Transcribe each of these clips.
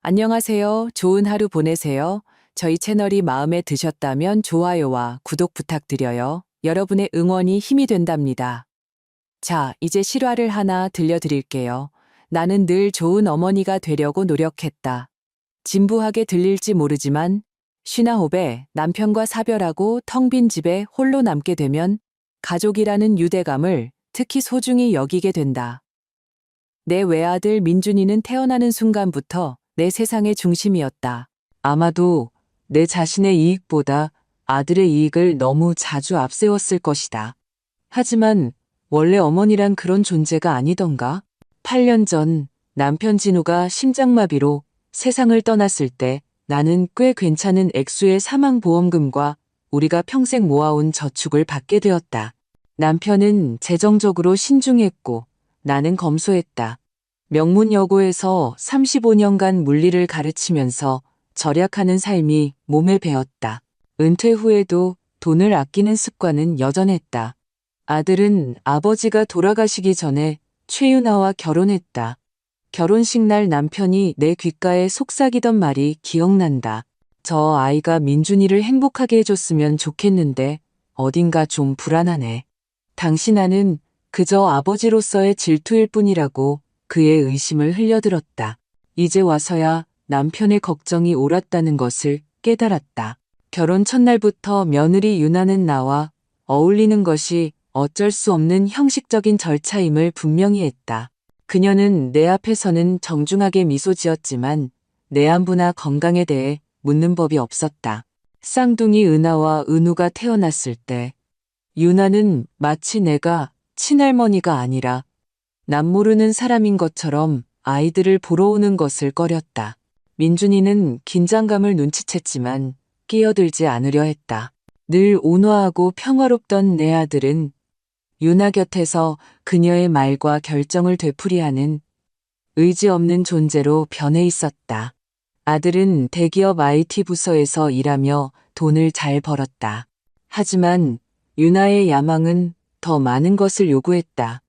안녕하세요. 좋은 하루 보내세요. 저희 채널이 마음에 드셨다면 좋아요와 구독 부탁드려요. 여러분의 응원이 힘이 된답니다. 자, 이제 실화를 하나 들려드릴게요. 나는 늘 좋은 어머니가 되려고 노력했다. 진부하게 들릴지 모르지만 59에 남편과 사별하고 텅 빈 집에 홀로 남게 되면 가족이라는 유대감을 특히 소중히 여기게 된다. 내 외아들 민준이는 태어나는 순간부터 내 세상의 중심이었다. 아마도 내 자신의 이익보다 아들의 이익을 너무 자주 앞세웠을 것이다. 하지만 원래 어머니란 그런 존재가 아니던가? 8년 전 남편 진우가 심장마비로 세상을 떠났을 때 나는 꽤 괜찮은 액수의 사망보험금과 우리가 평생 모아온 저축을 받게 되었다. 남편은 재정적으로 신중했고 나는 검소했다. 명문여고에서 35년간 물리를 가르치면서 절약하는 삶이 몸에 배었다. 은퇴 후에도 돈을 아끼는 습관은 여전했다. 아들은 아버지가 돌아가시기 전에 최윤아와 결혼했다. 결혼식 날 남편이 내 귓가에 속삭이던 말이 기억난다. 저 아이가 민준이를 행복하게 해줬으면 좋겠는데 어딘가 좀 불안하네. 당신아는 그저 아버지로서의 질투일 뿐이라고 그의 의심을 흘려들었다. 이제 와서야 남편의 걱정이 옳았다는 것을 깨달았다. 결혼 첫날부터 며느리 윤아는 나와 어울리는 것이 어쩔 수 없는 형식적인 절차임을 분명히 했다. 그녀는 내 앞에서는 정중하게 미소 지었지만 내 안부나 건강에 대해 묻는 법이 없었다. 쌍둥이 은하와 은우가 태어났을 때 윤아는 마치 내가 친할머니가 아니라 남 모르는 사람인 것처럼 아이들을 보러 오는 것을 꺼렸다. 민준이는 긴장감을 눈치챘지만 끼어들지 않으려 했다. 늘 온화하고 평화롭던 내 아들은 윤아 곁에서 그녀의 말과 결정을 되풀이하는 의지 없는 존재로 변해 있었다. 아들은 대기업 IT 부서에서 일하며 돈을 잘 벌었다. 하지만 윤아의 야망은 더 많은 것을 요구했다.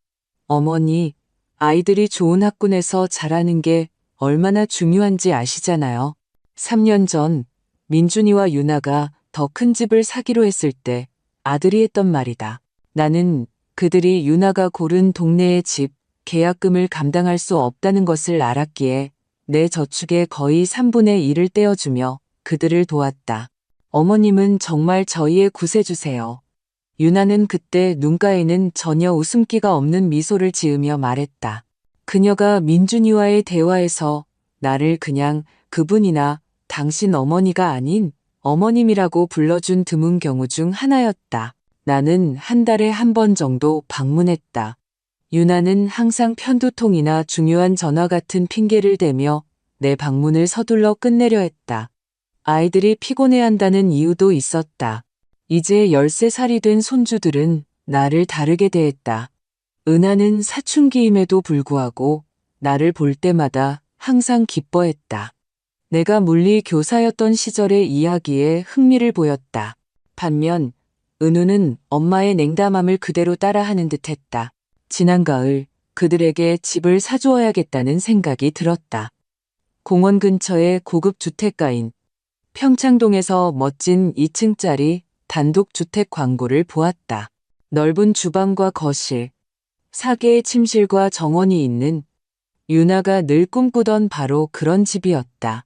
어머니, 아이들이 좋은 학군에서 자라는 게 얼마나 중요한지 아시잖아요. 3년 전 민준이와 윤아가 더 큰 집을 사기로 했을 때 아들이 했던 말이다. 나는 그들이 윤아가 고른 동네의 집, 계약금을 감당할 수 없다는 것을 알았기에 내 저축의 거의 3분의 1을 떼어주며 그들을 도왔다. 어머님은 정말 저희의 구세주세요. 윤아는 그때 눈가에는 전혀 웃음기가 없는 미소를 지으며 말했다. 그녀가 민준이와의 대화에서 나를 그냥 그분이나 당신 어머니가 아닌 어머님이라고 불러준 드문 경우 중 하나였다. 나는 한 달에 한 번 정도 방문했다. 윤아는 항상 편두통이나 중요한 전화 같은 핑계를 대며 내 방문을 서둘러 끝내려 했다. 아이들이 피곤해한다는 이유도 있었다. 이제 13살이 된 손주들은 나를 다르게 대했다. 은하는 사춘기임에도 불구하고 나를 볼 때마다 항상 기뻐했다. 내가 물리 교사였던 시절의 이야기에 흥미를 보였다. 반면 은우는 엄마의 냉담함을 그대로 따라하는 듯했다. 지난 가을 그들에게 집을 사주어야겠다는 생각이 들었다. 공원 근처의 고급 주택가인 평창동에서 멋진 2층짜리 단독주택 광고를 보았다. 넓은 주방과 거실, 4개의 침실과 정원이 있는 윤아가 늘 꿈꾸던 바로 그런 집이었다.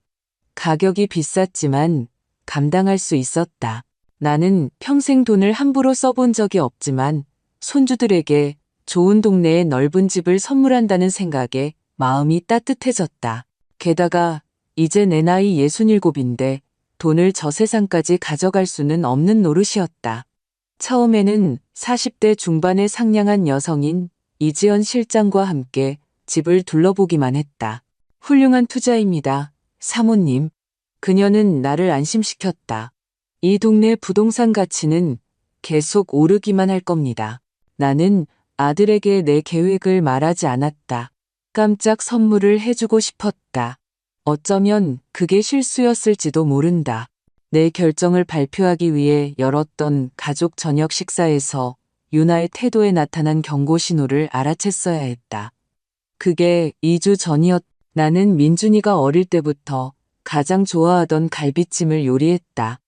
가격이 비쌌지만 감당할 수 있었다. 나는 평생 돈을 함부로 써본 적이 없지만 손주들에게 좋은 동네의 넓은 집을 선물한다는 생각에 마음이 따뜻해졌다. 게다가 이제 내 나이 67인데 돈을 저 세상까지 가져갈 수는 없는 노릇이었다. 처음에는 40대 중반의 상냥한 여성인 이지연 실장과 함께 집을 둘러보기만 했다. 훌륭한 투자입니다, 사모님. 그녀는 나를 안심시켰다. 이 동네 부동산 가치는 계속 오르기만 할 겁니다. 나는 아들에게 내 계획을 말하지 않았다. 깜짝 선물을 해주고 싶었다. 어쩌면 그게 실수였을지도 모른다. 내 결정을 발표하기 위해 열었던 가족 저녁 식사에서 윤아의 태도에 나타난 경고 신호를 알아챘어야 했다. 그게 2주 전이었다. 나는 민준이가 어릴 때부터 가장 좋아하던 갈비찜을 요리했다.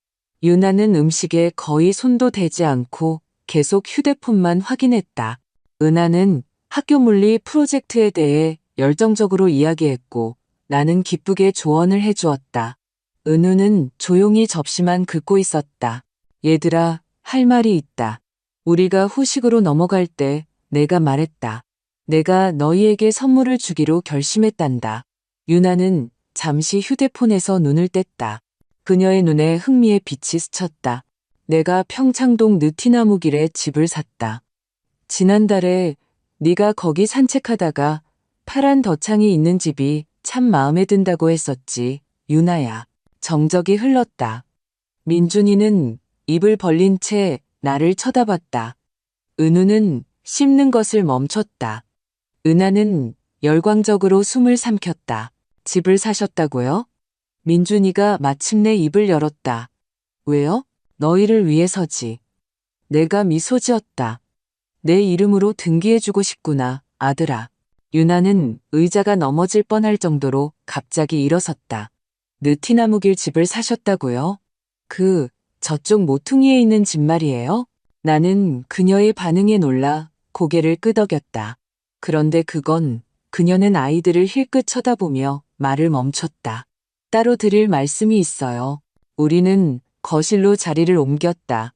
유나는 음식에 거의 손도 대지 않고 계속 휴대폰만 확인했다. 은하는 학교 물리 프로젝트에 대해 열정적으로 이야기했고 나는 기쁘게 조언을 해주었다. 은우는 조용히 접시만 긋고 있었다. 얘들아, 할 말이 있다. 우리가 후식으로 넘어갈 때 내가 말했다. 내가 너희에게 선물을 주기로 결심했단다. 유나는 잠시 휴대폰에서 눈을 뗐다. 그녀의 눈에 흥미의 빛이 스쳤다. 내가 평창동 느티나무길에 집을 샀다. 지난달에 네가 거기 산책하다가 파란 덧창이 있는 집이 참 마음에 든다고 했었지, 유나야. 정적이 흘렀다. 민준이는 입을 벌린 채 나를 쳐다봤다. 은우는 씹는 것을 멈췄다. 은하는 열광적으로 숨을 삼켰다. 집을 사셨다고요? 민준이가 마침내 입을 열었다. 왜요? 너희를 위해서지. 내가 미소 지었다. 내 이름으로 등기해주고 싶구나, 아들아. 유나는 의자가 넘어질 뻔할 정도로 갑자기 일어섰다. 느티나무길 집을 사셨다고요? 저쪽 모퉁이에 있는 집 말이에요? 나는 그녀의 반응에 놀라 고개를 끄덕였다. 그런데 그녀는 아이들을 힐끗 쳐다보며 말을 멈췄다. 따로 드릴 말씀이 있어요. 우리는 거실로 자리를 옮겼다.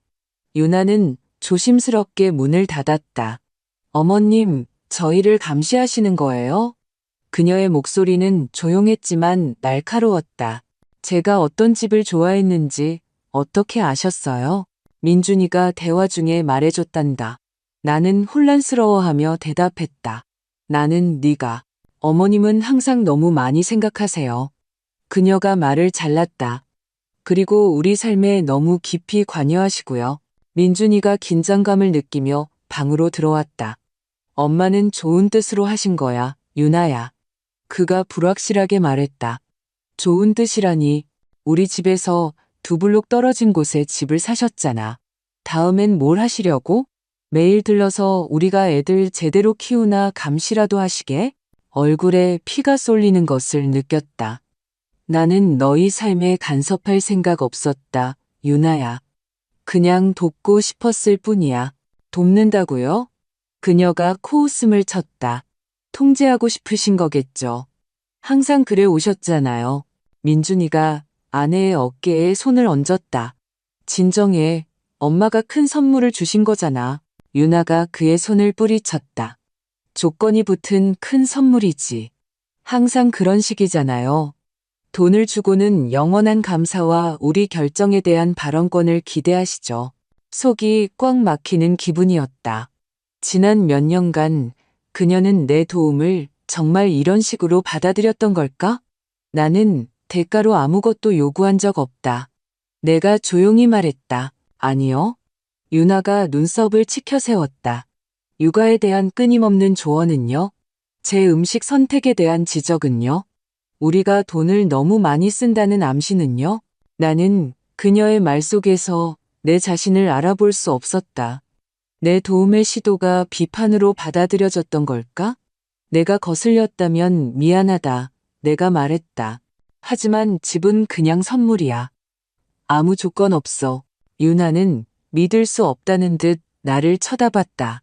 유나는 조심스럽게 문을 닫았다. 어머님, 저희를 감시하시는 거예요? 그녀의 목소리는 조용했지만 날카로웠다. 제가 어떤 집을 좋아했는지 어떻게 아셨어요? 민준이가 대화 중에 말해줬단다. 나는 혼란스러워하며 대답했다. 나는 네가. 어머님은 항상 너무 많이 생각하세요. 그녀가 말을 잘랐다. 그리고 우리 삶에 너무 깊이 관여하시고요. 민준이가 긴장감을 느끼며 방으로 들어왔다. 엄마는 좋은 뜻으로 하신 거야, 유나야. 그가 불확실하게 말했다. 좋은 뜻이라니, 우리 집에서 2블록 떨어진 곳에 집을 사셨잖아. 다음엔 뭘 하시려고? 매일 들러서 우리가 애들 제대로 키우나 감시라도 하시게? 얼굴에 피가 쏠리는 것을 느꼈다. 나는 너희 삶에 간섭할 생각 없었다, 유나야. 그냥 돕고 싶었을 뿐이야. 돕는다고요? 그녀가 코웃음을 쳤다. 통제하고 싶으신 거겠죠. 항상 그래 오셨잖아요. 민준이가 아내의 어깨에 손을 얹었다. 진정해. 엄마가 큰 선물을 주신 거잖아. 유나가 그의 손을 뿌리쳤다. 조건이 붙은 큰 선물이지. 항상 그런 식이잖아요. 돈을 주고는 영원한 감사와 우리 결정에 대한 발언권을 기대하시죠. 속이 꽉 막히는 기분이었다. 지난 몇 년간 그녀는 내 도움을 정말 이런 식으로 받아들였던 걸까? 나는 대가로 아무것도 요구한 적 없다. 내가 조용히 말했다. 아니요. 유나가 눈썹을 치켜세웠다. 육아에 대한 끊임없는 조언은요? 제 음식 선택에 대한 지적은요? 우리가 돈을 너무 많이 쓴다는 암시는요? 나는 그녀의 말 속에서 내 자신을 알아볼 수 없었다. 내 도움의 시도가 비판으로 받아들여졌던 걸까? 내가 거슬렸다면 미안하다. 내가 말했다. 하지만 집은 그냥 선물이야. 아무 조건 없어. 유나는 믿을 수 없다는 듯 나를 쳐다봤다.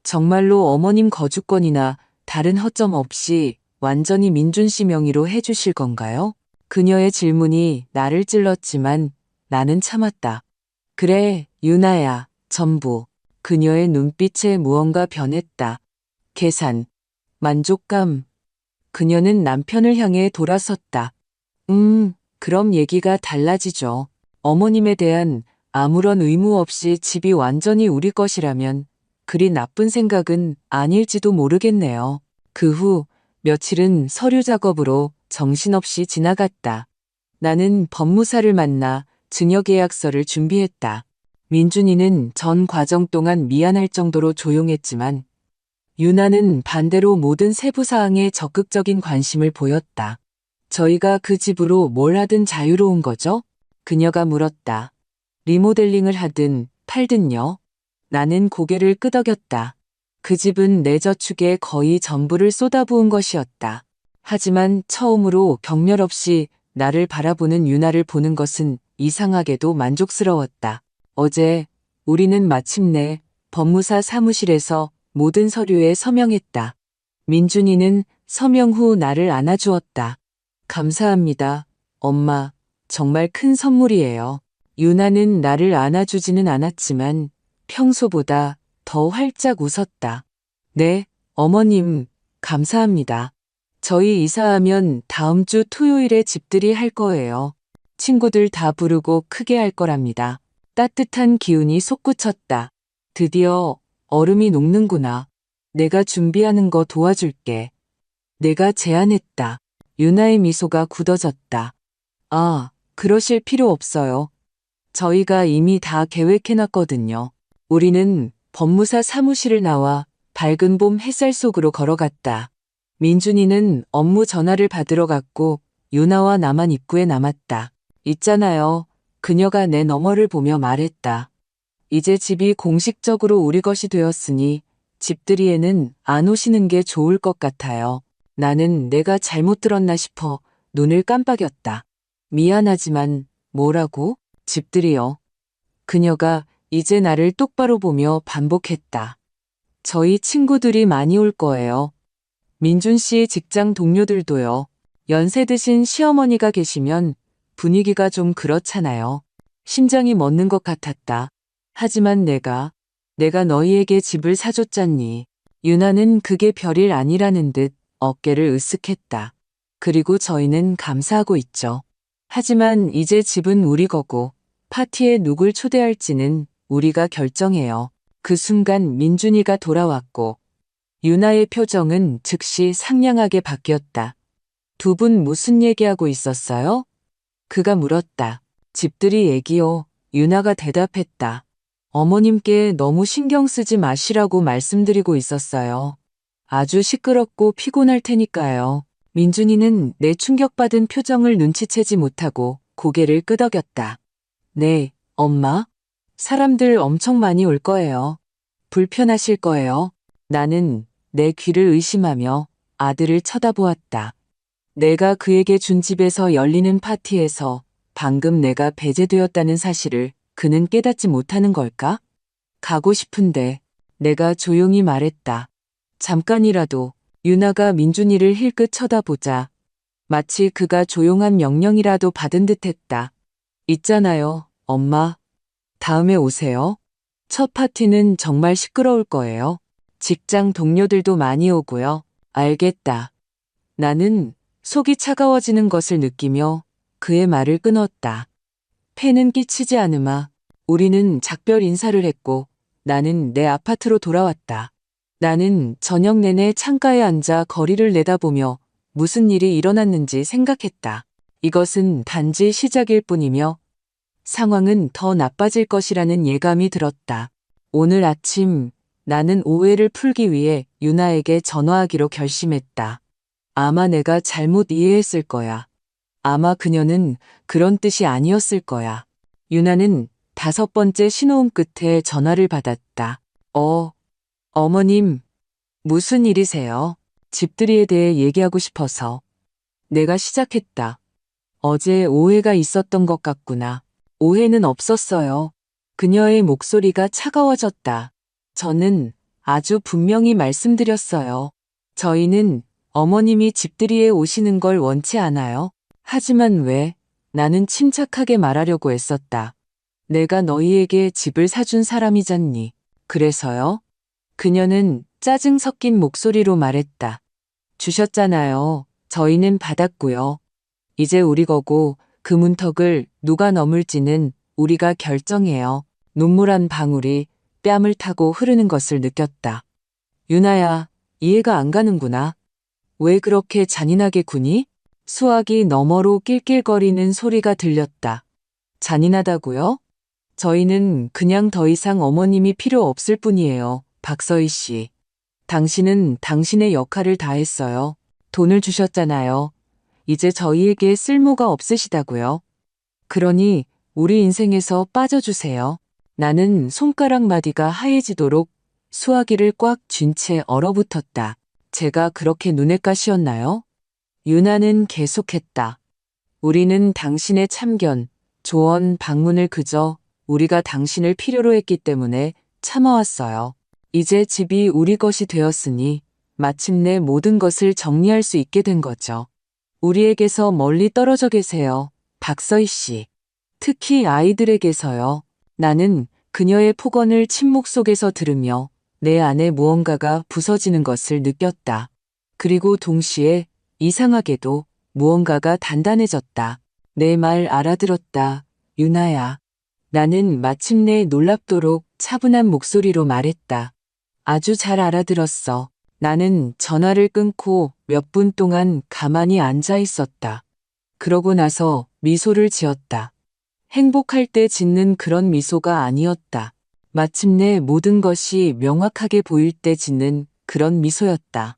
정말로 어머님 거주권이나 다른 허점 없이 완전히 민준 씨 명의로 해주실 건가요? 그녀의 질문이 나를 찔렀지만 나는 참았다. 그래, 유나야, 전부. 그녀의 눈빛에 무언가 변했다. 계산, 만족감. 그녀는 남편을 향해 돌아섰다. 그럼 얘기가 달라지죠. 어머님에 대한 아무런 의무 없이 집이 완전히 우리 것이라면 그리 나쁜 생각은 아닐지도 모르겠네요. 그 후 며칠은 서류 작업으로 정신없이 지나갔다. 나는 법무사를 만나 증여계약서를 준비했다. 민준이는 전 과정 동안 미안할 정도로 조용했지만 유나는 반대로 모든 세부사항에 적극적인 관심을 보였다. 저희가 그 집으로 뭘 하든 자유로운 거죠? 그녀가 물었다. 리모델링을 하든 팔든요. 나는 고개를 끄덕였다. 그 집은 내 저축에 거의 전부를 쏟아부은 것이었다. 하지만 처음으로 격렬 없이 나를 바라보는 유나를 보는 것은 이상하게도 만족스러웠다. 어제 우리는 마침내 법무사 사무실에서 모든 서류에 서명했다. 민준이는 서명 후 나를 안아주었다. 감사합니다, 엄마. 정말 큰 선물이에요. 유나는 나를 안아주지는 않았지만 평소보다 더 활짝 웃었다. 네, 어머님, 감사합니다. 저희 이사하면 다음 주 토요일에 집들이 할 거예요. 친구들 다 부르고 크게 할 거랍니다. 따뜻한 기운이 솟구쳤다. 드디어 얼음이 녹는구나. 내가 준비하는 거 도와줄게. 내가 제안했다. 유나의 미소가 굳어졌다. 아, 그러실 필요 없어요. 저희가 이미 다 계획해놨거든요. 우리는 법무사 사무실을 나와 밝은 봄 햇살 속으로 걸어갔다. 민준이는 업무 전화를 받으러 갔고 유나와 나만 입구에 남았다. 있잖아요. 그녀가 내 너머를 보며 말했다. 이제 집이 공식적으로 우리 것이 되었으니 집들이에는 안 오시는 게 좋을 것 같아요. 나는 내가 잘못 들었나 싶어 눈을 깜빡였다. 미안하지만 뭐라고? 집들이요. 그녀가 이제 나를 똑바로 보며 반복했다. 저희 친구들이 많이 올 거예요. 민준 씨 직장 동료들도요. 연세 드신 시어머니가 계시면 분위기가 좀 그렇잖아요. 심장이 멎는 것 같았다. 하지만 내가 너희에게 집을 사줬잖니. 유나는 그게 별일 아니라는 듯 어깨를 으쓱했다. 그리고 저희는 감사하고 있죠. 하지만 이제 집은 우리 거고 파티에 누굴 초대할지는 우리가 결정해요. 그 순간 민준이가 돌아왔고 유나의 표정은 즉시 상냥하게 바뀌었다. 두 분 무슨 얘기하고 있었어요? 그가 물었다. 집들이 얘기요. 유나가 대답했다. 어머님께 너무 신경 쓰지 마시라고 말씀드리고 있었어요. 아주 시끄럽고 피곤할 테니까요. 민준이는 내 충격받은 표정을 눈치채지 못하고 고개를 끄덕였다. 네, 엄마. 사람들 엄청 많이 올 거예요. 불편하실 거예요. 나는 내 귀를 의심하며 아들을 쳐다보았다. 내가 그에게 준 집에서 열리는 파티에서 방금 내가 배제되었다는 사실을 그는 깨닫지 못하는 걸까? 가고 싶은데 내가 조용히 말했다. 잠깐이라도. 유나가 민준이를 힐끗 쳐다보자 마치 그가 조용한 명령이라도 받은 듯했다. 있잖아요, 엄마. 다음에 오세요. 첫 파티는 정말 시끄러울 거예요. 직장 동료들도 많이 오고요. 알겠다. 나는 속이 차가워지는 것을 느끼며 그의 말을 끊었다. 폐는 끼치지 않으마. 우리는 작별 인사를 했고 나는 내 아파트로 돌아왔다. 나는 저녁 내내 창가에 앉아 거리를 내다보며 무슨 일이 일어났는지 생각했다. 이것은 단지 시작일 뿐이며 상황은 더 나빠질 것이라는 예감이 들었다. 오늘 아침 나는 오해를 풀기 위해 유나에게 전화하기로 결심했다. 아마 내가 잘못 이해했을 거야. 아마 그녀는 그런 뜻이 아니었을 거야. 유나는 5번째 신호음 끝에 전화를 받았다. 어머님, 무슨 일이세요? 집들이에 대해 얘기하고 싶어서. 내가 시작했다. 어제 오해가 있었던 것 같구나. 오해는 없었어요. 그녀의 목소리가 차가워졌다. 저는 아주 분명히 말씀드렸어요. 저희는 어머님이 집들이에 오시는 걸 원치 않아요. 하지만 왜? 나는 침착하게 말하려고 애썼다. 내가 너희에게 집을 사준 사람이잖니. 그래서요? 그녀는 짜증 섞인 목소리로 말했다. 주셨잖아요. 저희는 받았고요. 이제 우리 거고 그 문턱을 누가 넘을지는 우리가 결정해요. 눈물 한 방울이 뺨을 타고 흐르는 것을 느꼈다. 유나야, 이해가 안 가는구나. 왜 그렇게 잔인하게 구니? 수화기 너머로 낄낄거리는 소리가 들렸다. 잔인하다고요? 저희는 그냥 더 이상 어머님이 필요 없을 뿐이에요. 박서희 씨. 당신은 당신의 역할을 다 했어요. 돈을 주셨잖아요. 이제 저희에게 쓸모가 없으시다고요. 그러니 우리 인생에서 빠져주세요. 나는 손가락 마디가 하얘지도록 수화기를 꽉 쥔 채 얼어붙었다. 제가 그렇게 눈엣가시였나요? 유나는 계속했다. 우리는 당신의 참견, 조언, 방문을 그저 우리가 당신을 필요로 했기 때문에 참아왔어요. 이제 집이 우리 것이 되었으니 마침내 모든 것을 정리할 수 있게 된 거죠. 우리에게서 멀리 떨어져 계세요, 박서희 씨. 특히 아이들에게서요. 나는 그녀의 폭언을 침묵 속에서 들으며 내 안에 무언가가 부서지는 것을 느꼈다. 그리고 동시에 이상하게도 무언가가 단단해졌다. 내 말 알아들었다, 유나야. 나는 마침내 놀랍도록 차분한 목소리로 말했다. 아주 잘 알아들었어. 나는 전화를 끊고 몇 분 동안 가만히 앉아 있었다. 그러고 나서 미소를 지었다. 행복할 때 짓는 그런 미소가 아니었다. 마침내 모든 것이 명확하게 보일 때 짓는 그런 미소였다.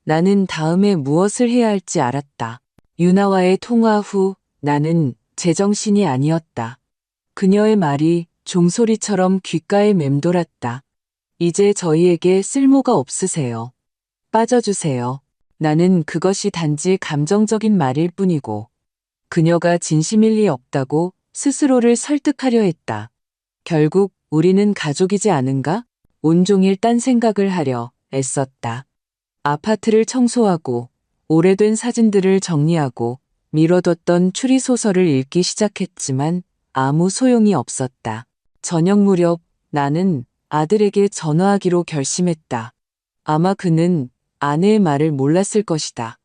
나는 다음에 무엇을 해야 할지 알았다. 유나와의 통화 후 나는 제정신이 아니었다. 그녀의 말이 종소리처럼 귓가에 맴돌았다. 이제 저희에게 쓸모가 없으세요. 빠져주세요. 나는 그것이 단지 감정적인 말일 뿐이고 그녀가 진심일 리 없다고 스스로를 설득하려 했다. 결국 우리는 가족이지 않은가? 온종일 딴 생각을 하려 애썼다. 아파트를 청소하고 오래된 사진들을 정리하고 미뤄뒀던 추리소설을 읽기 시작했지만 아무 소용이 없었다. 저녁 무렵 나는 아들에게 전화하기로 결심했다. 아마 그는 아내의 말을 몰랐을 것이다.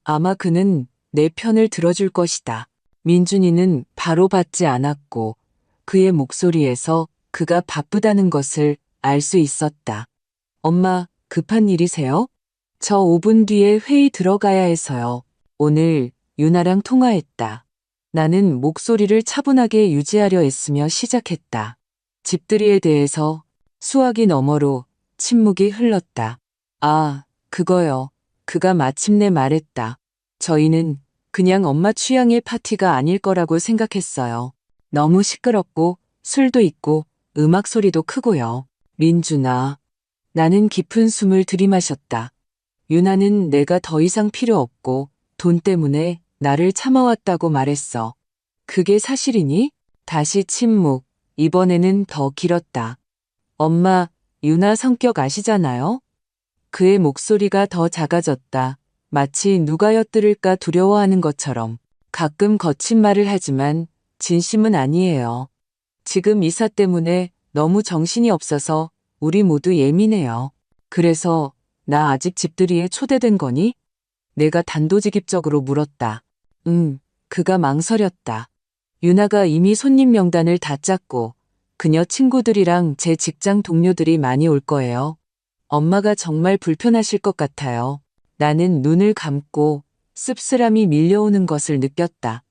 아마 그는 내 편을 들어줄 것이다. 민준이는 바로 받지 않았고 그의 목소리에서 그가 바쁘다는 것을 알 수 있었다. 엄마, 급한 일이세요? 저 5분 뒤에 회의 들어가야 해서요. 오늘 유나랑 통화했다. 나는 목소리를 차분하게 유지하려 애쓰며 시작했다. 집들이에 대해서 수화기 너머로 침묵이 흘렀다. 아, 그거요. 그가 마침내 말했다. 저희는 그냥 엄마 취향의 파티가 아닐 거라고 생각했어요. 너무 시끄럽고 술도 있고 음악 소리도 크고요. 민준아. 나는 깊은 숨을 들이마셨다. 유나는 내가 더 이상 필요 없고 돈 때문에 나를 참아왔다고 말했어. 그게 사실이니? 다시 침묵. 이번에는 더 길었다. 엄마, 유나 성격 아시잖아요? 그의 목소리가 더 작아졌다. 마치 누가 엿들을까 두려워하는 것처럼. 가끔 거친 말을 하지만 진심은 아니에요. 지금 이사 때문에 너무 정신이 없어서 우리 모두 예민해요. 그래서 나 아직 집들이에 초대된 거니? 내가 단도직입적으로 물었다. 그가 망설였다. 유나가 이미 손님 명단을 다 짰고 그녀 친구들이랑 제 직장 동료들이 많이 올 거예요. 엄마가 정말 불편하실 것 같아요. 나는 눈을 감고 씁쓸함이 밀려오는 것을 느꼈다.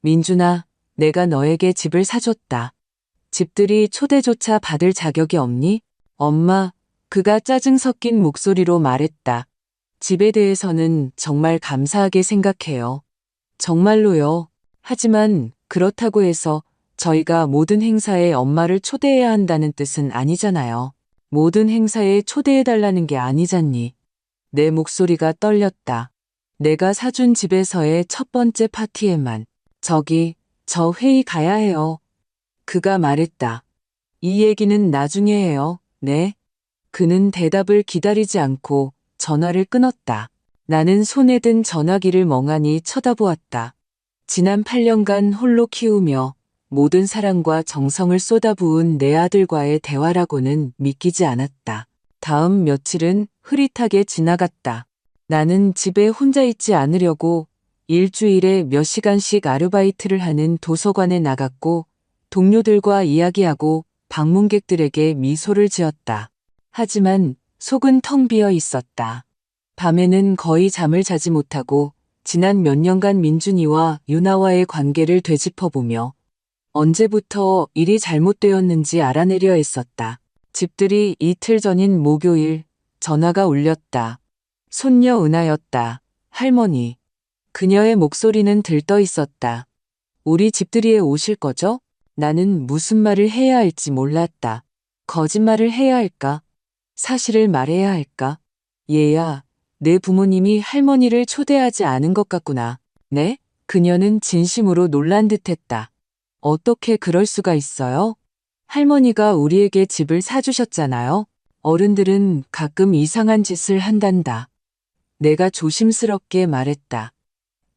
민준아, 내가 너에게 집을 사줬다. 집들이 초대조차 받을 자격이 없니? 엄마, 그가 짜증 섞인 목소리로 말했다. 집에 대해서는 정말 감사하게 생각해요. 정말로요. 하지만 그렇다고 해서 저희가 모든 행사에 엄마를 초대해야 한다는 뜻은 아니잖아요. 모든 행사에 초대해달라는 게 아니잖니. 내 목소리가 떨렸다. 내가 사준 집에서의 첫 번째 파티에만. 저 회의 가야 해요. 그가 말했다. 이 얘기는 나중에 해요. 네? 그는 대답을 기다리지 않고 전화를 끊었다. 나는 손에 든 전화기를 멍하니 쳐다보았다. 지난 8년간 홀로 키우며 모든 사랑과 정성을 쏟아부은 내 아들과의 대화라고는 믿기지 않았다. 다음 며칠은 흐릿하게 지나갔다. 나는 집에 혼자 있지 않으려고 일주일에 몇 시간씩 아르바이트를 하는 도서관에 나갔고 동료들과 이야기하고 방문객들에게 미소를 지었다. 하지만 속은 텅 비어 있었다. 밤에는 거의 잠을 자지 못하고 지난 몇 년간 민준이와 유나와의 관계를 되짚어보며 언제부터 일이 잘못되었는지 알아내려 했었다. 집들이 이틀 전인 목요일 전화가 울렸다. 손녀 은하였다. 할머니. 그녀의 목소리는 들떠 있었다. 우리 집들이에 오실 거죠? 나는 무슨 말을 해야 할지 몰랐다. 거짓말을 해야 할까? 사실을 말해야 할까? 얘야, 내 부모님이 할머니를 초대하지 않은 것 같구나. 네? 그녀는 진심으로 놀란 듯했다. 어떻게 그럴 수가 있어요? 할머니가 우리에게 집을 사주셨잖아요. 어른들은 가끔 이상한 짓을 한단다. 내가 조심스럽게 말했다.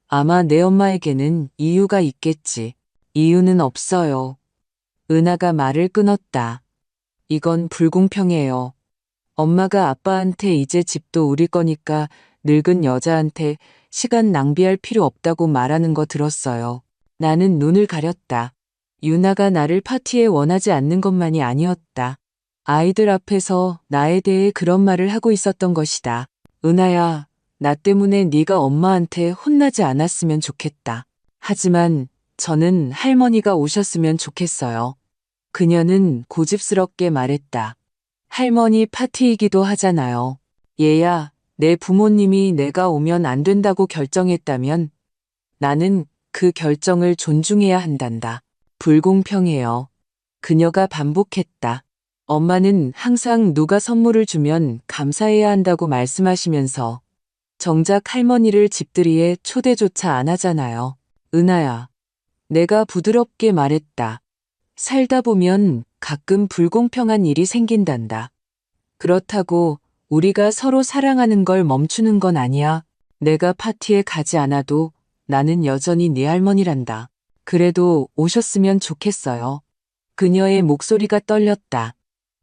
아마 내 엄마에게는 이유가 있겠지. 이유는 없어요. 은하가 말을 끊었다. 이건 불공평해요. 엄마가 아빠한테 이제 집도 우리 거니까 늙은 여자한테 시간 낭비할 필요 없다고 말하는 거 들었어요. 나는 눈을 가렸다. 유나가 나를 파티에 원하지 않는 것만이 아니었다. 아이들 앞에서 나에 대해 그런 말을 하고 있었던 것이다. 은하야, 나 때문에 네가 엄마한테 혼나지 않았으면 좋겠다. 하지만 저는 할머니가 오셨으면 좋겠어요. 그녀는 고집스럽게 말했다. 할머니 파티이기도 하잖아요. 얘야, 내 부모님이 내가 오면 안 된다고 결정했다면 나는 그 결정을 존중해야 한단다. 불공평해요. 그녀가 반복했다. 엄마는 항상 누가 선물을 주면 감사해야 한다고 말씀하시면서 정작 할머니를 집들이에 초대조차 안 하잖아요. 은하야, 내가 부드럽게 말했다. 살다 보면 가끔 불공평한 일이 생긴단다. 그렇다고 우리가 서로 사랑하는 걸 멈추는 건 아니야. 내가 파티에 가지 않아도 나는 여전히 네 할머니란다. 그래도 오셨으면 좋겠어요. 그녀의 목소리가 떨렸다.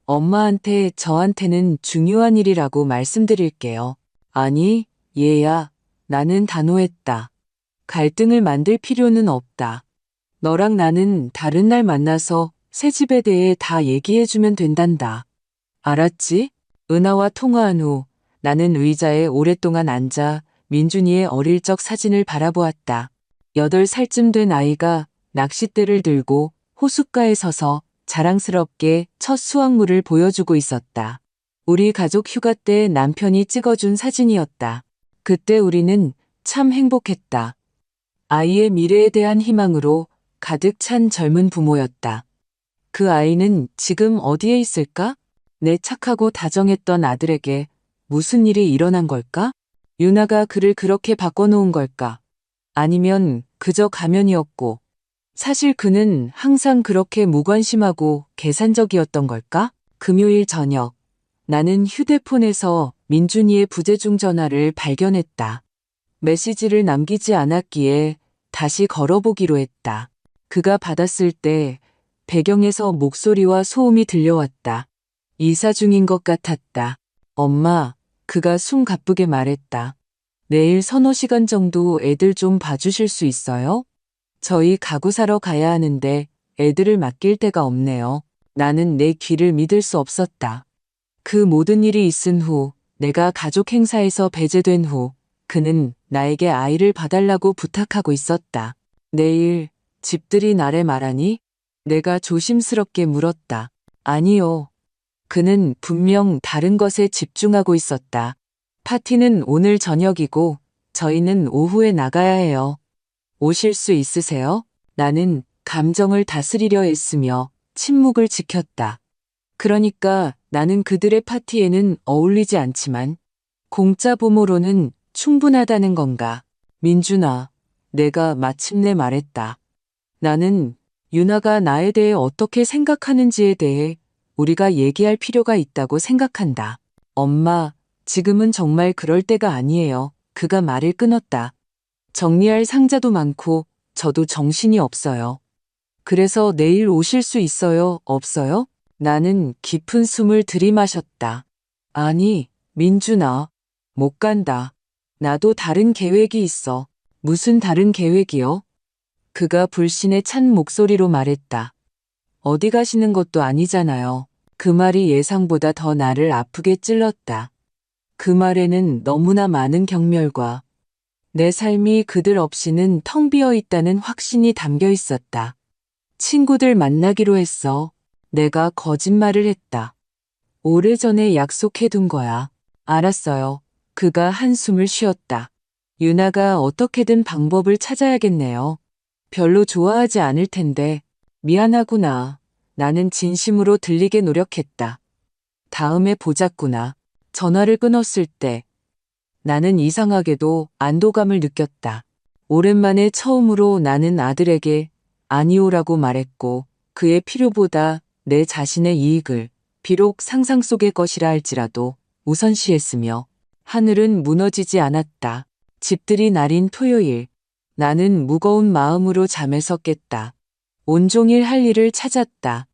엄마한테 저한테는 중요한 일이라고 말씀드릴게요. 아니, 얘야, 나는 단호했다. 갈등을 만들 필요는 없다. 너랑 나는 다른 날 만나서 새 집에 대해 다 얘기해주면 된단다. 알았지? 은하와 통화한 후 나는 의자에 오랫동안 앉아 민준이의 어릴 적 사진을 바라보았다. 8살쯤 된 아이가 낚싯대를 들고 호숫가에 서서 자랑스럽게 첫 수확물을 보여주고 있었다. 우리 가족 휴가 때 남편이 찍어준 사진이었다. 그때 우리는 참 행복했다. 아이의 미래에 대한 희망으로 가득 찬 젊은 부모였다. 그 아이는 지금 어디에 있을까? 내 착하고 다정했던 아들에게 무슨 일이 일어난 걸까? 유나가 그를 그렇게 바꿔놓은 걸까? 아니면 그저 가면이었고 사실 그는 항상 그렇게 무관심하고 계산적이었던 걸까? 금요일 저녁 나는 휴대폰에서 민준이의 부재중 전화를 발견했다. 메시지를 남기지 않았기에 다시 걸어보기로 했다. 그가 받았을 때 배경에서 목소리와 소음이 들려왔다. 이사 중인 것 같았다. 엄마, 그가 숨 가쁘게 말했다. 내일 서너 시간 정도 애들 좀 봐주실 수 있어요? 저희 가구 사러 가야 하는데 애들을 맡길 데가 없네요. 나는 내 귀를 믿을 수 없었다. 그 모든 일이 있은 후, 내가 가족 행사에서 배제된 후, 그는 나에게 아이를 봐달라고 부탁하고 있었다. 내일 집들이 날에 말하니? 내가 조심스럽게 물었다. 아니요. 그는 분명 다른 것에 집중하고 있었다. 파티는 오늘 저녁이고 저희는 오후에 나가야 해요. 오실 수 있으세요? 나는 감정을 다스리려 애쓰며 침묵을 지켰다. 그러니까 나는 그들의 파티에는 어울리지 않지만 공짜 보모로는 충분하다는 건가. 민준아, 내가 마침내 말했다. 나는 유나가 나에 대해 어떻게 생각하는지에 대해 우리가 얘기할 필요가 있다고 생각한다. 엄마, 지금은 정말 그럴 때가 아니에요. 그가 말을 끊었다. 정리할 상자도 많고 저도 정신이 없어요. 그래서 내일 오실 수 있어요? 없어요? 나는 깊은 숨을 들이마셨다. 아니, 민준아, 못 간다. 나도 다른 계획이 있어. 무슨 다른 계획이요? 그가 불신에 찬 목소리로 말했다. 어디 가시는 것도 아니잖아요. 그 말이 예상보다 더 나를 아프게 찔렀다. 그 말에는 너무나 많은 경멸과 내 삶이 그들 없이는 텅 비어 있다는 확신이 담겨 있었다. 친구들 만나기로 했어. 내가 거짓말을 했다. 오래전에 약속해둔 거야. 알았어요. 그가 한숨을 쉬었다. 유나가 어떻게든 방법을 찾아야겠네요. 별로 좋아하지 않을 텐데 미안하구나. 나는 진심으로 들리게 노력했다. 다음에 보자꾸나. 전화를 끊었을 때 나는 이상하게도 안도감을 느꼈다. 오랜만에 처음으로 나는 아들에게 아니오라고 말했고 그의 필요보다 내 자신의 이익을 비록 상상 속의 것이라 할지라도 우선시했으며 하늘은 무너지지 않았다. 집들이 날인 토요일 나는 무거운 마음으로 잠에서 깼다. 온종일 할 일을 찾았다.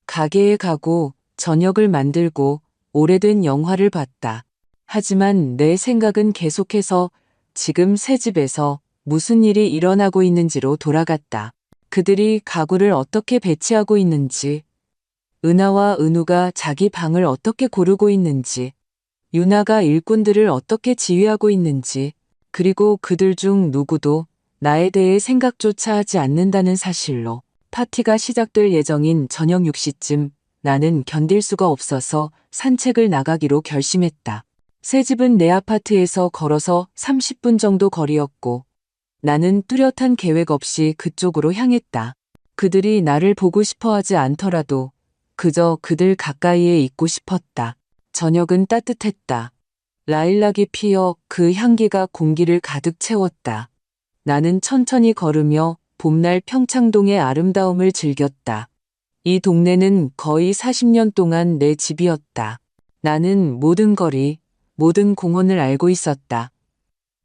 가게에 가고 저녁을 만들고 오래된 영화를 봤다. 하지만 내 생각은 계속해서 지금 새 집에서 무슨 일이 일어나고 있는지로 돌아갔다. 그들이 가구를 어떻게 배치하고 있는지, 은하와 은우가 자기 방을 어떻게 고르고 있는지, 유나가 일꾼들을 어떻게 지휘하고 있는지, 그리고 그들 중 누구도 나에 대해 생각조차 하지 않는다는 사실로 파티가 시작될 예정인 저녁 6시쯤 나는 견딜 수가 없어서 산책을 나가기로 결심했다. 새 집은 내 아파트에서 걸어서 30분 정도 거리였고 나는 뚜렷한 계획 없이 그쪽으로 향했다. 그들이 나를 보고 싶어 하지 않더라도 그저 그들 가까이에 있고 싶었다. 저녁은 따뜻했다. 라일락이 피어 그 향기가 공기를 가득 채웠다. 나는 천천히 걸으며 봄날 평창동의 아름다움을 즐겼다. 이 동네는 거의 40년 동안 내 집이었다. 나는 모든 거리, 모든 공원을 알고 있었다.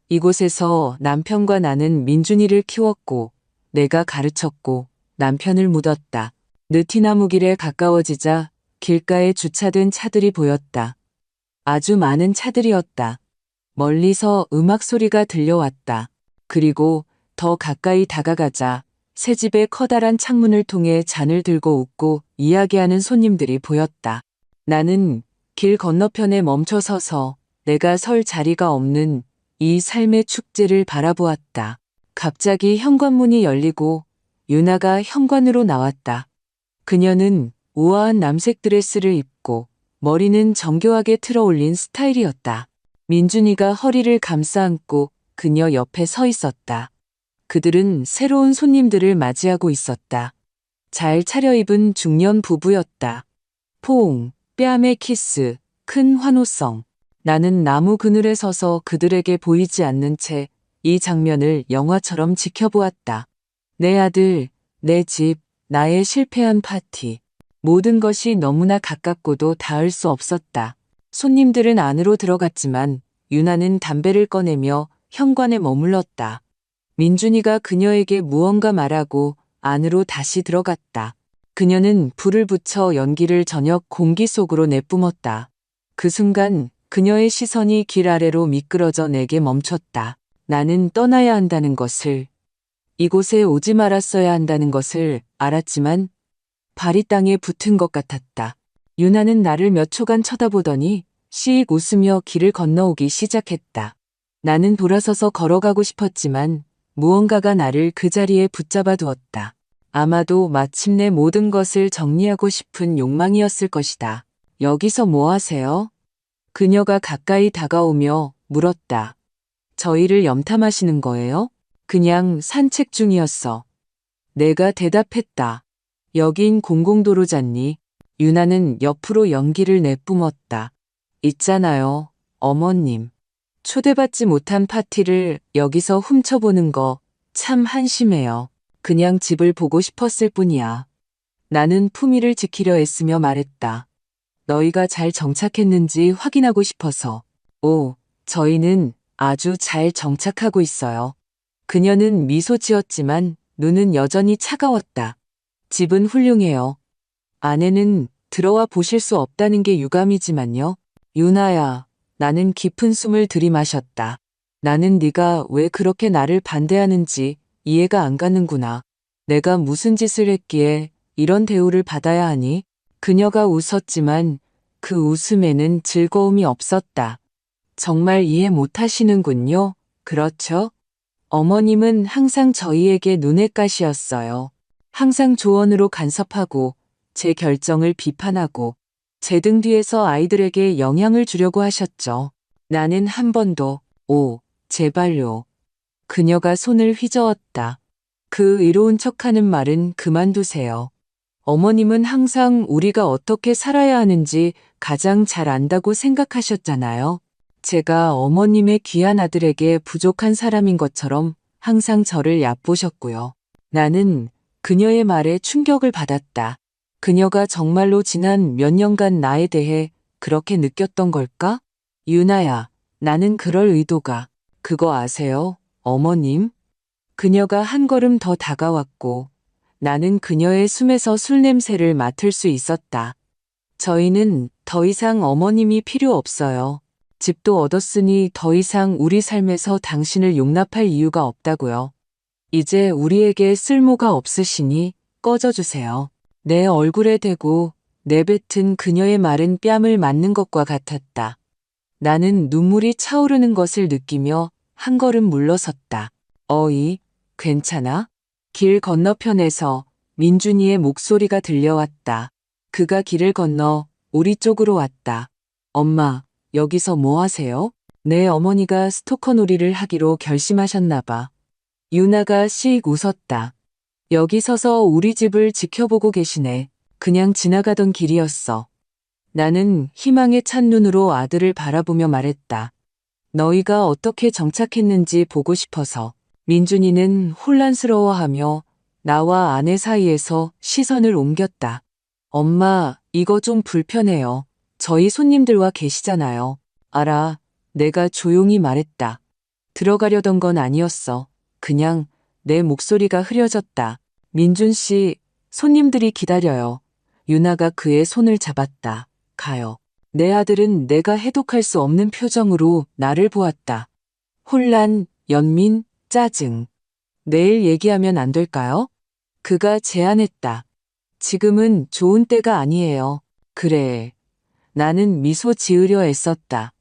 이곳에서 남편과 나는 민준이를 키웠고 내가 가르쳤고 남편을 묻었다. 느티나무 길에 가까워지자 길가에 주차된 차들이 보였다. 아주 많은 차들이었다. 멀리서 음악 소리가 들려왔다. 그리고 더 가까이 다가가자 새 집의 커다란 창문을 통해 잔을 들고 웃고 이야기하는 손님들이 보였다. 나는 길 건너편에 멈춰 서서 내가 설 자리가 없는 이 삶의 축제를 바라보았다. 갑자기 현관문이 열리고 유나가 현관으로 나왔다. 그녀는 우아한 남색 드레스를 입고 머리는 정교하게 틀어올린 스타일이었다. 민준이가 허리를 감싸 안고 그녀 옆에 서 있었다. 그들은 새로운 손님들을 맞이하고 있었다. 잘 차려입은 중년 부부였다. 포옹, 뺨에 키스, 큰 환호성. 나는 나무 그늘에 서서 그들에게 보이지 않는 채 이 장면을 영화처럼 지켜보았다. 내 아들, 내 집, 나의 실패한 파티. 모든 것이 너무나 가깝고도 닿을 수 없었다. 손님들은 안으로 들어갔지만 유나는 담배를 꺼내며 현관에 머물렀다. 민준이가 그녀에게 무언가 말하고 안으로 다시 들어갔다. 그녀는 불을 붙여 연기를 저녁 공기 속으로 내뿜었다. 그 순간 그녀의 시선이 길 아래로 미끄러져 내게 멈췄다. 나는 떠나야 한다는 것을, 이곳에 오지 말았어야 한다는 것을 알았지만 발이 땅에 붙은 것 같았다. 유나는 나를 몇 초간 쳐다보더니 씩 웃으며 길을 건너오기 시작했다. 나는 돌아서서 걸어가고 싶었지만 무언가가 나를 그 자리에 붙잡아 두었다. 아마도 마침내 모든 것을 정리하고 싶은 욕망이었을 것이다. 여기서 뭐 하세요? 그녀가 가까이 다가오며 물었다. 저희를 염탐하시는 거예요? 그냥 산책 중이었어. 내가 대답했다. 여긴 공공도로잖니. 유나는 옆으로 연기를 내뿜었다. 있잖아요, 어머님. 초대받지 못한 파티를 여기서 훔쳐보는 거 참 한심해요. 그냥 집을 보고 싶었을 뿐이야. 나는 품위를 지키려 애쓰며 말했다. 너희가 잘 정착했는지 확인하고 싶어서. 오, 저희는 아주 잘 정착하고 있어요. 그녀는 미소 지었지만 눈은 여전히 차가웠다. 집은 훌륭해요. 안에는 들어와 보실 수 없다는 게 유감이지만요. 유나야, 나는 깊은 숨을 들이마셨다. 나는 네가 왜 그렇게 나를 반대하는지 이해가 안 가는구나. 내가 무슨 짓을 했기에 이런 대우를 받아야 하니? 그녀가 웃었지만 그 웃음에는 즐거움이 없었다. 정말 이해 못하시는군요. 그렇죠? 어머님은 항상 저희에게 눈엣 가시였어요. 항상 조언으로 간섭하고 제 결정을 비판하고 제 등 뒤에서 아이들에게 영향을 주려고 하셨죠. 나는 한 번도, 오, 제발요. 그녀가 손을 휘저었다. 그 의로운 척하는 말은 그만두세요. 어머님은 항상 우리가 어떻게 살아야 하는지 가장 잘 안다고 생각하셨잖아요. 제가 어머님의 귀한 아들에게 부족한 사람인 것처럼 항상 저를 얕보셨고요. 나는 그녀의 말에 충격을 받았다. 그녀가 정말로 지난 몇 년간 나에 대해 그렇게 느꼈던 걸까? 유나야, 나는 그럴 의도가. 그거 아세요, 어머님? 그녀가 한 걸음 더 다가왔고 나는 그녀의 숨에서 술 냄새를 맡을 수 있었다. 저희는 더 이상 어머님이 필요 없어요. 집도 얻었으니 더 이상 우리 삶에서 당신을 용납할 이유가 없다고요. 이제 우리에게 쓸모가 없으시니 꺼져주세요. 내 얼굴에 대고 내뱉은 그녀의 말은 뺨을 맞는 것과 같았다. 나는 눈물이 차오르는 것을 느끼며 한 걸음 물러섰다. 어이, 괜찮아? 길 건너편에서 민준이의 목소리가 들려왔다. 그가 길을 건너 우리 쪽으로 왔다. 엄마, 여기서 뭐 하세요? 내 어머니가 스토커 놀이를 하기로 결심하셨나 봐. 유나가 씩 웃었다. 여기 서서 우리 집을 지켜보고 계시네. 그냥 지나가던 길이었어. 나는 희망에 찬 눈으로 아들을 바라보며 말했다. 너희가 어떻게 정착했는지 보고 싶어서. 민준이는 혼란스러워하며 나와 아내 사이에서 시선을 옮겼다. 엄마, 이거 좀 불편해요. 저희 손님들와 계시잖아요. 알아, 내가 조용히 말했다. 들어가려던 건 아니었어. 그냥 내 목소리가 흐려졌다. 민준 씨, 손님들이 기다려요. 유나가 그의 손을 잡았다. 가요. 내 아들은 내가 해독할 수 없는 표정으로 나를 보았다. 혼란, 연민, 짜증. 내일 얘기하면 안 될까요? 그가 제안했다. 지금은 좋은 때가 아니에요. 그래. 나는 미소 지으려 애썼다.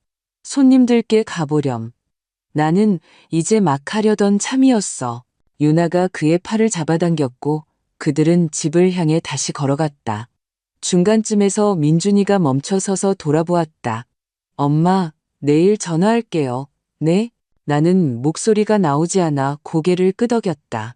손님들께 가보렴. 나는 이제 막 하려던 참이었어. 유나가 그의 팔을 잡아당겼고 그들은 집을 향해 다시 걸어갔다. 중간쯤에서 민준이가 멈춰서서 돌아보았다. 엄마, 내일 전화할게요. 네? 나는 목소리가 나오지 않아 고개를 끄덕였다.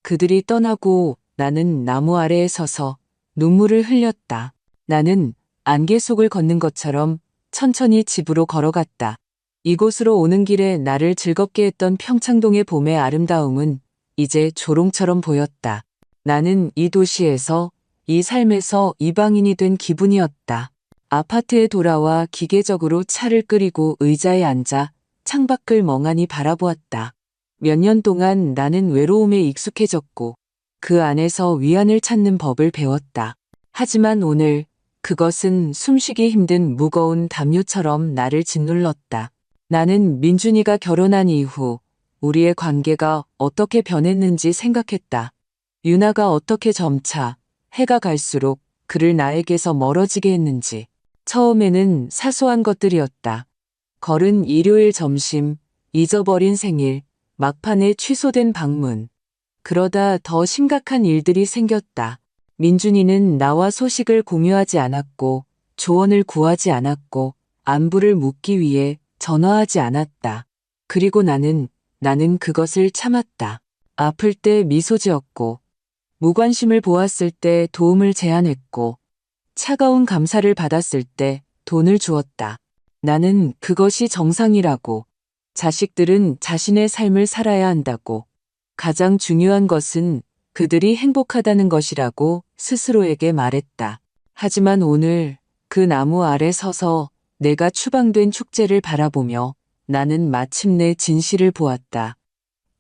그들이 떠나고 나는 나무 아래에 서서 눈물을 흘렸다. 나는 안개 속을 걷는 것처럼 천천히 집으로 걸어갔다. 이곳으로 오는 길에 나를 즐겁게 했던 평창동의 봄의 아름다움은 이제 조롱처럼 보였다. 나는 이 도시에서, 이 삶에서 이방인이 된 기분이었다. 아파트에 돌아와 기계적으로 차를 끓이고 의자에 앉아 창밖을 멍하니 바라보았다. 몇 년 동안 나는 외로움에 익숙해졌고 그 안에서 위안을 찾는 법을 배웠다. 하지만 오늘 그것은 숨쉬기 힘든 무거운 담요처럼 나를 짓눌렀다. 나는 민준이가 결혼한 이후 우리의 관계가 어떻게 변했는지 생각했다. 유나가 어떻게 점차 해가 갈수록 그를 나에게서 멀어지게 했는지. 처음에는 사소한 것들이었다. 걸은 일요일 점심, 잊어버린 생일, 막판에 취소된 방문. 그러다 더 심각한 일들이 생겼다. 민준이는 나와 소식을 공유하지 않았고 조언을 구하지 않았고 안부를 묻기 위해 전화하지 않았다. 그리고 나는 그것을 참았다. 아플 때 미소 지었고 무관심을 보았을 때 도움을 제안했고 차가운 감사를 받았을 때 돈을 주었다. 나는 그것이 정상이라고, 자식들은 자신의 삶을 살아야 한다고, 가장 중요한 것은 그들이 행복하다는 것이라고 스스로에게 말했다. 하지만 오늘 그 나무 아래 서서 내가 추방된 축제를 바라보며 나는 마침내 진실을 보았다.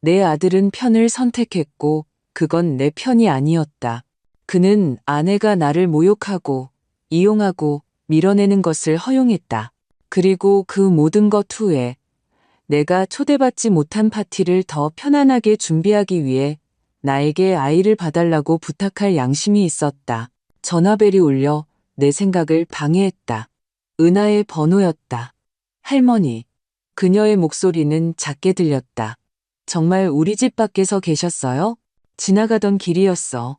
내 아들은 편을 선택했고 그건 내 편이 아니었다. 그는 아내가 나를 모욕하고 이용하고 밀어내는 것을 허용했다. 그리고 그 모든 것 후에 내가 초대받지 못한 파티를 더 편안하게 준비하기 위해 나에게 아이를 봐달라고 부탁할 양심이 있었다. 전화벨이 울려 내 생각을 방해했다. 은하의 번호였다. 할머니. 그녀의 목소리는 작게 들렸다. 정말 우리 집 밖에서 계셨어요? 지나가던 길이었어.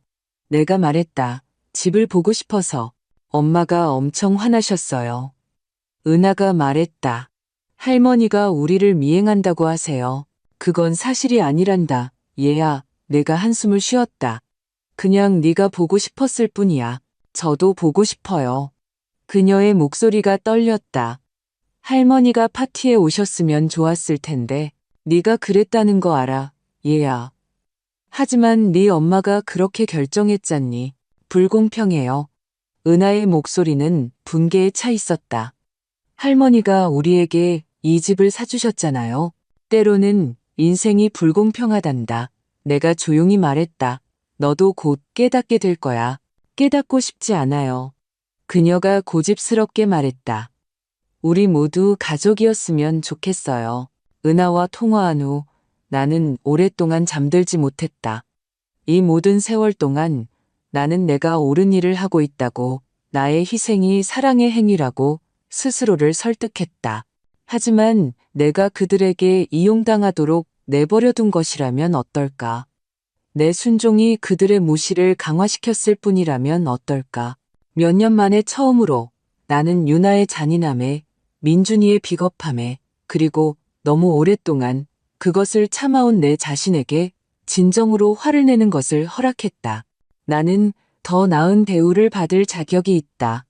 내가 말했다. 집을 보고 싶어서. 엄마가 엄청 화나셨어요. 은하가 말했다. 할머니가 우리를 미행한다고 하세요. 그건 사실이 아니란다. 얘야, 내가 한숨을 쉬었다. 그냥 네가 보고 싶었을 뿐이야. 저도 보고 싶어요. 그녀의 목소리가 떨렸다. 할머니가 파티에 오셨으면 좋았을 텐데 네가 그랬다는 거 알아, 얘야. 하지만 네 엄마가 그렇게 결정했잖니. 불공평해요. 은하의 목소리는 분개에 차 있었다. 할머니가 우리에게 이 집을 사주셨잖아요. 때로는 인생이 불공평하단다. 내가 조용히 말했다. 너도 곧 깨닫게 될 거야. 깨닫고 싶지 않아요. 그녀가 고집스럽게 말했다. 우리 모두 가족이었으면 좋겠어요. 은하와 통화한 후 나는 오랫동안 잠들지 못했다. 이 모든 세월 동안 나는 내가 옳은 일을 하고 있다고, 나의 희생이 사랑의 행위라고 스스로를 설득했다. 하지만 내가 그들에게 이용당하도록 내버려둔 것이라면 어떨까? 내 순종이 그들의 무시를 강화시켰을 뿐이라면 어떨까? 몇 년 만에 처음으로 나는 유나의 잔인함에, 민준이의 비겁함에, 그리고 너무 오랫동안 그것을 참아온 내 자신에게 진정으로 화를 내는 것을 허락했다. 나는 더 나은 대우를 받을 자격이 있다.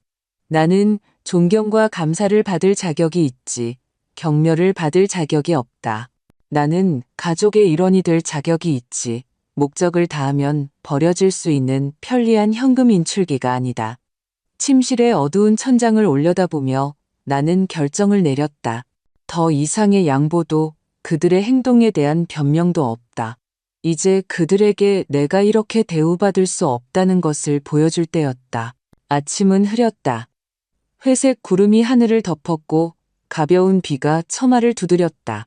나는 존경과 감사를 받을 자격이 있지, 격려를 받을 자격이 없다. 나는 가족의 일원이 될 자격이 있지, 목적을 다하면 버려질 수 있는 편리한 현금 인출기가 아니다. 침실의 어두운 천장을 올려다보며 나는 결정을 내렸다. 더 이상의 양보도 그들의 행동에 대한 변명도 없다. 이제 그들에게 내가 이렇게 대우받을 수 없다는 것을 보여줄 때였다. 아침은 흐렸다. 회색 구름이 하늘을 덮었고 가벼운 비가 처마를 두드렸다.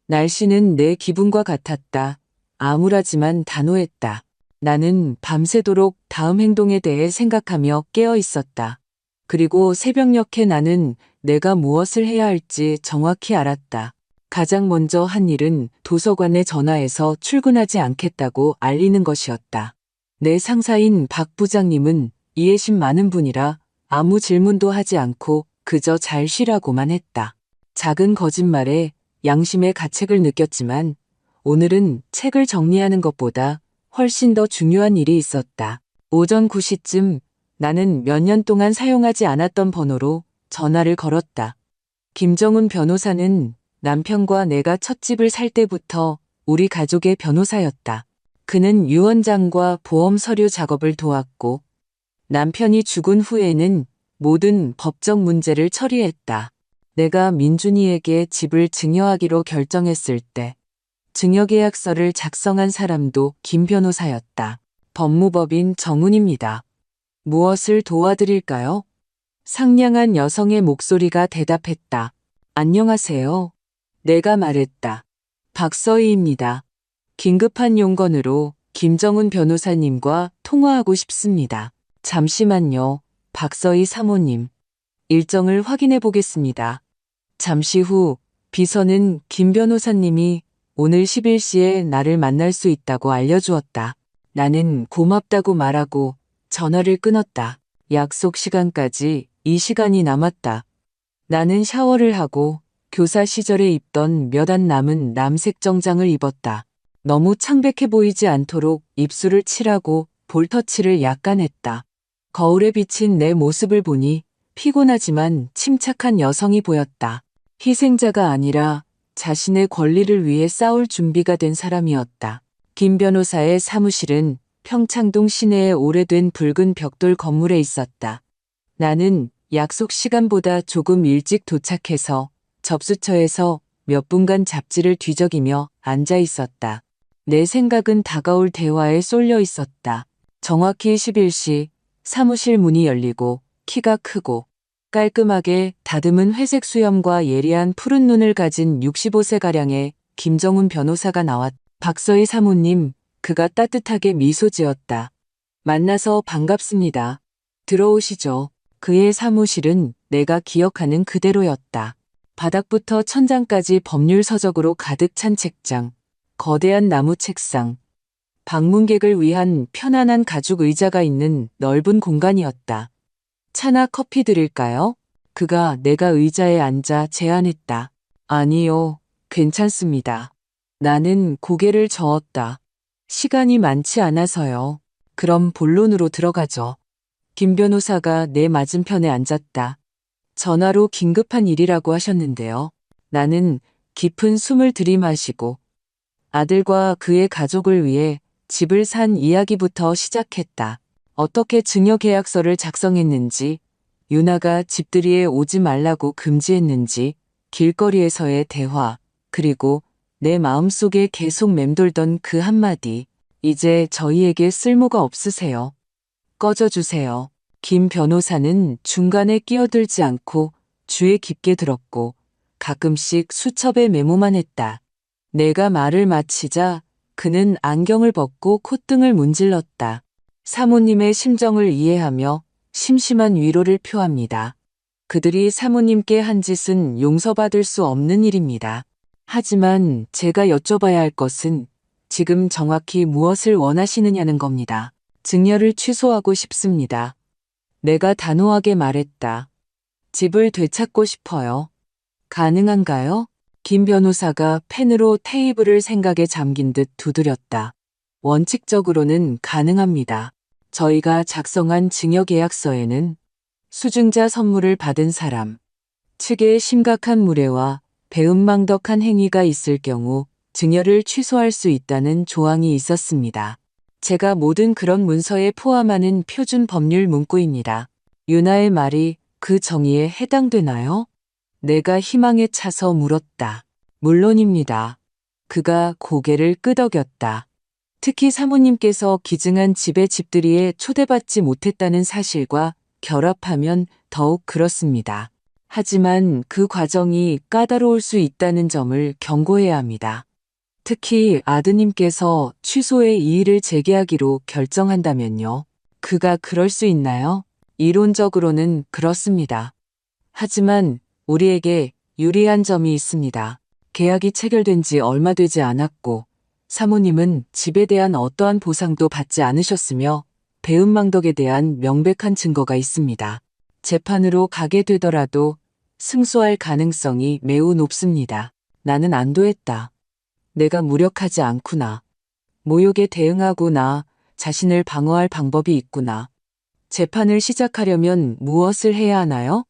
날씨는 내 기분과 같았다. 암울하지만 단호했다. 나는 밤새도록 다음 행동에 대해 생각하며 깨어 있었다. 그리고 새벽녘에 나는 내가 무엇을 해야 할지 정확히 알았다. 가장 먼저 한 일은 도서관에 전화해서 출근하지 않겠다고 알리는 것이었다. 내 상사인 박 부장님은 이해심 많은 분이라 아무 질문도 하지 않고 그저 잘 쉬라고만 했다. 작은 거짓말에 양심의 가책을 느꼈지만 오늘은 책을 정리하는 것보다 훨씬 더 중요한 일이 있었다. 오전 9시쯤 나는 몇 년 동안 사용하지 않았던 번호로 전화를 걸었다. 김정훈 변호사는 남편과 내가 첫 집을 살 때부터 우리 가족의 변호사였다. 그는 유언장과 보험 서류 작업을 도왔고 남편이 죽은 후에는 모든 법적 문제를 처리했다. 내가 민준이에게 집을 증여하기로 결정했을 때 증여계약서를 작성한 사람도 김 변호사였다. 법무법인 정훈입니다. 무엇을 도와드릴까요? 상냥한 여성의 목소리가 대답했다. 안녕하세요. 내가 말했다. 박서희입니다. 긴급한 용건으로 김정훈 변호사님과 통화하고 싶습니다. 잠시만요. 박서희 사모님. 일정을 확인해 보겠습니다. 잠시 후 비서는 김 변호사님이 오늘 11시에 나를 만날 수 있다고 알려주었다. 나는 고맙다고 말하고 전화를 끊었다. 약속 시간까지 2시간이 남았다. 나는 샤워를 하고 교사 시절에 입던 몇 안 남은 남색 정장을 입었다. 너무 창백해 보이지 않도록 입술을 칠하고 볼터치를 약간 했다. 거울에 비친 내 모습을 보니 피곤하지만 침착한 여성이 보였다. 희생자가 아니라 자신의 권리를 위해 싸울 준비가 된 사람이었다. 김 변호사의 사무실은 평창동 시내의 오래된 붉은 벽돌 건물에 있었다. 나는 약속 시간보다 조금 일찍 도착해서 접수처에서 몇 분간 잡지를 뒤적이며 앉아 있었다. 내 생각은 다가올 대화에 쏠려 있었다. 정확히 11시 사무실 문이 열리고 키가 크고 깔끔하게 다듬은 회색 수염과 예리한 푸른 눈을 가진 65세가량의 김정훈 변호사가 나왔다. 박서희 사모님, 그가 따뜻하게 미소 지었다. 만나서 반갑습니다. 들어오시죠. 그의 사무실은 내가 기억하는 그대로였다. 바닥부터 천장까지 법률 서적으로 가득 찬 책장, 거대한 나무 책상, 방문객을 위한 편안한 가죽 의자가 있는 넓은 공간이었다. 차나 커피 드릴까요? 그가 내가 의자에 앉아 제안했다. 아니요, 괜찮습니다. 나는 고개를 저었다. 시간이 많지 않아서요. 그럼 본론으로 들어가죠. 김 변호사가 내 맞은편에 앉았다. 전화로 긴급한 일이라고 하셨는데요. 나는 깊은 숨을 들이마시고 아들과 그의 가족을 위해 집을 산 이야기부터 시작했다. 어떻게 증여계약서를 작성했는지, 유나가 집들이에 오지 말라고 금지했는지, 길거리에서의 대화, 그리고 내 마음속에 계속 맴돌던 그 한마디. 이제 저희에게 쓸모가 없으세요. 꺼져주세요. 김 변호사는 중간에 끼어들지 않고 주에 깊게 들었고 가끔씩 수첩에 메모만 했다. 내가 말을 마치자 그는 안경을 벗고 콧등을 문질렀다. 사모님의 심정을 이해하며 심심한 위로를 표합니다. 그들이 사모님께 한 짓은 용서받을 수 없는 일입니다. 하지만 제가 여쭤봐야 할 것은 지금 정확히 무엇을 원하시느냐는 겁니다. 증여를 취소하고 싶습니다. 내가 단호하게 말했다. 집을 되찾고 싶어요. 가능한가요? 김 변호사가 펜으로 테이블을 생각에 잠긴 듯 두드렸다. 원칙적으로는 가능합니다. 저희가 작성한 증여계약서에는 수증자 선물을 받은 사람, 측의 심각한 무례와 배은망덕한 행위가 있을 경우 증여를 취소할 수 있다는 조항이 있었습니다. 제가 모든 그런 문서에 포함하는 표준 법률 문구입니다. 유나의 말이 그 정의에 해당되나요? 내가 희망에 차서 물었다. 물론입니다. 그가 고개를 끄덕였다. 특히 사모님께서 기증한 집의 집들이에 초대받지 못했다는 사실과 결합하면 더욱 그렇습니다. 하지만 그 과정이 까다로울 수 있다는 점을 경고해야 합니다. 특히 아드님께서 취소의 이의를 제기하기로 결정한다면요. 그가 그럴 수 있나요? 이론적으로는 그렇습니다. 하지만 우리에게 유리한 점이 있습니다. 계약이 체결된 지 얼마 되지 않았고 사모님은 집에 대한 어떠한 보상도 받지 않으셨으며 배은망덕에 대한 명백한 증거가 있습니다. 재판으로 가게 되더라도 승소할 가능성이 매우 높습니다. 나는 안도했다. 내가 무력하지 않구나. 모욕에 대응하고 자신을 방어할 방법이 있구나. 재판을 시작하려면 무엇을 해야 하나요?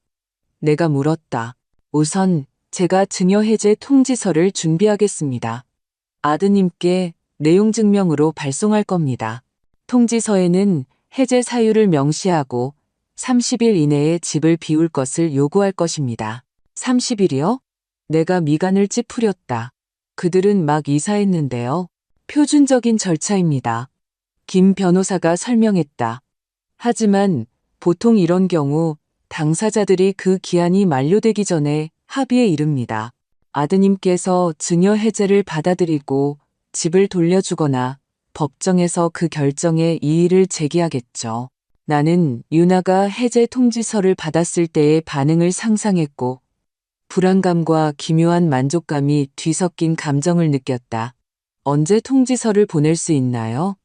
내가 물었다. 우선 제가 증여 해제 통지서를 준비하겠습니다. 아드님께 내용 증명으로 발송할 겁니다. 통지서에는 해제 사유를 명시하고 30일 이내에 집을 비울 것을 요구할 것입니다. 30일이요? 내가 미간을 찌푸렸다. 그들은 막 이사했는데요. 표준적인 절차입니다. 김 변호사가 설명했다. 하지만 보통 이런 경우 당사자들이 그 기한이 만료되기 전에 합의에 이릅니다. 아드님께서 증여 해제를 받아들이고 집을 돌려주거나 법정에서 그 결정에 이의를 제기하겠죠. 나는 유나가 해제 통지서를 받았을 때의 반응을 상상했고 불안감과 기묘한 만족감이 뒤섞인 감정을 느꼈다. 언제 통지서를 보낼 수 있나요?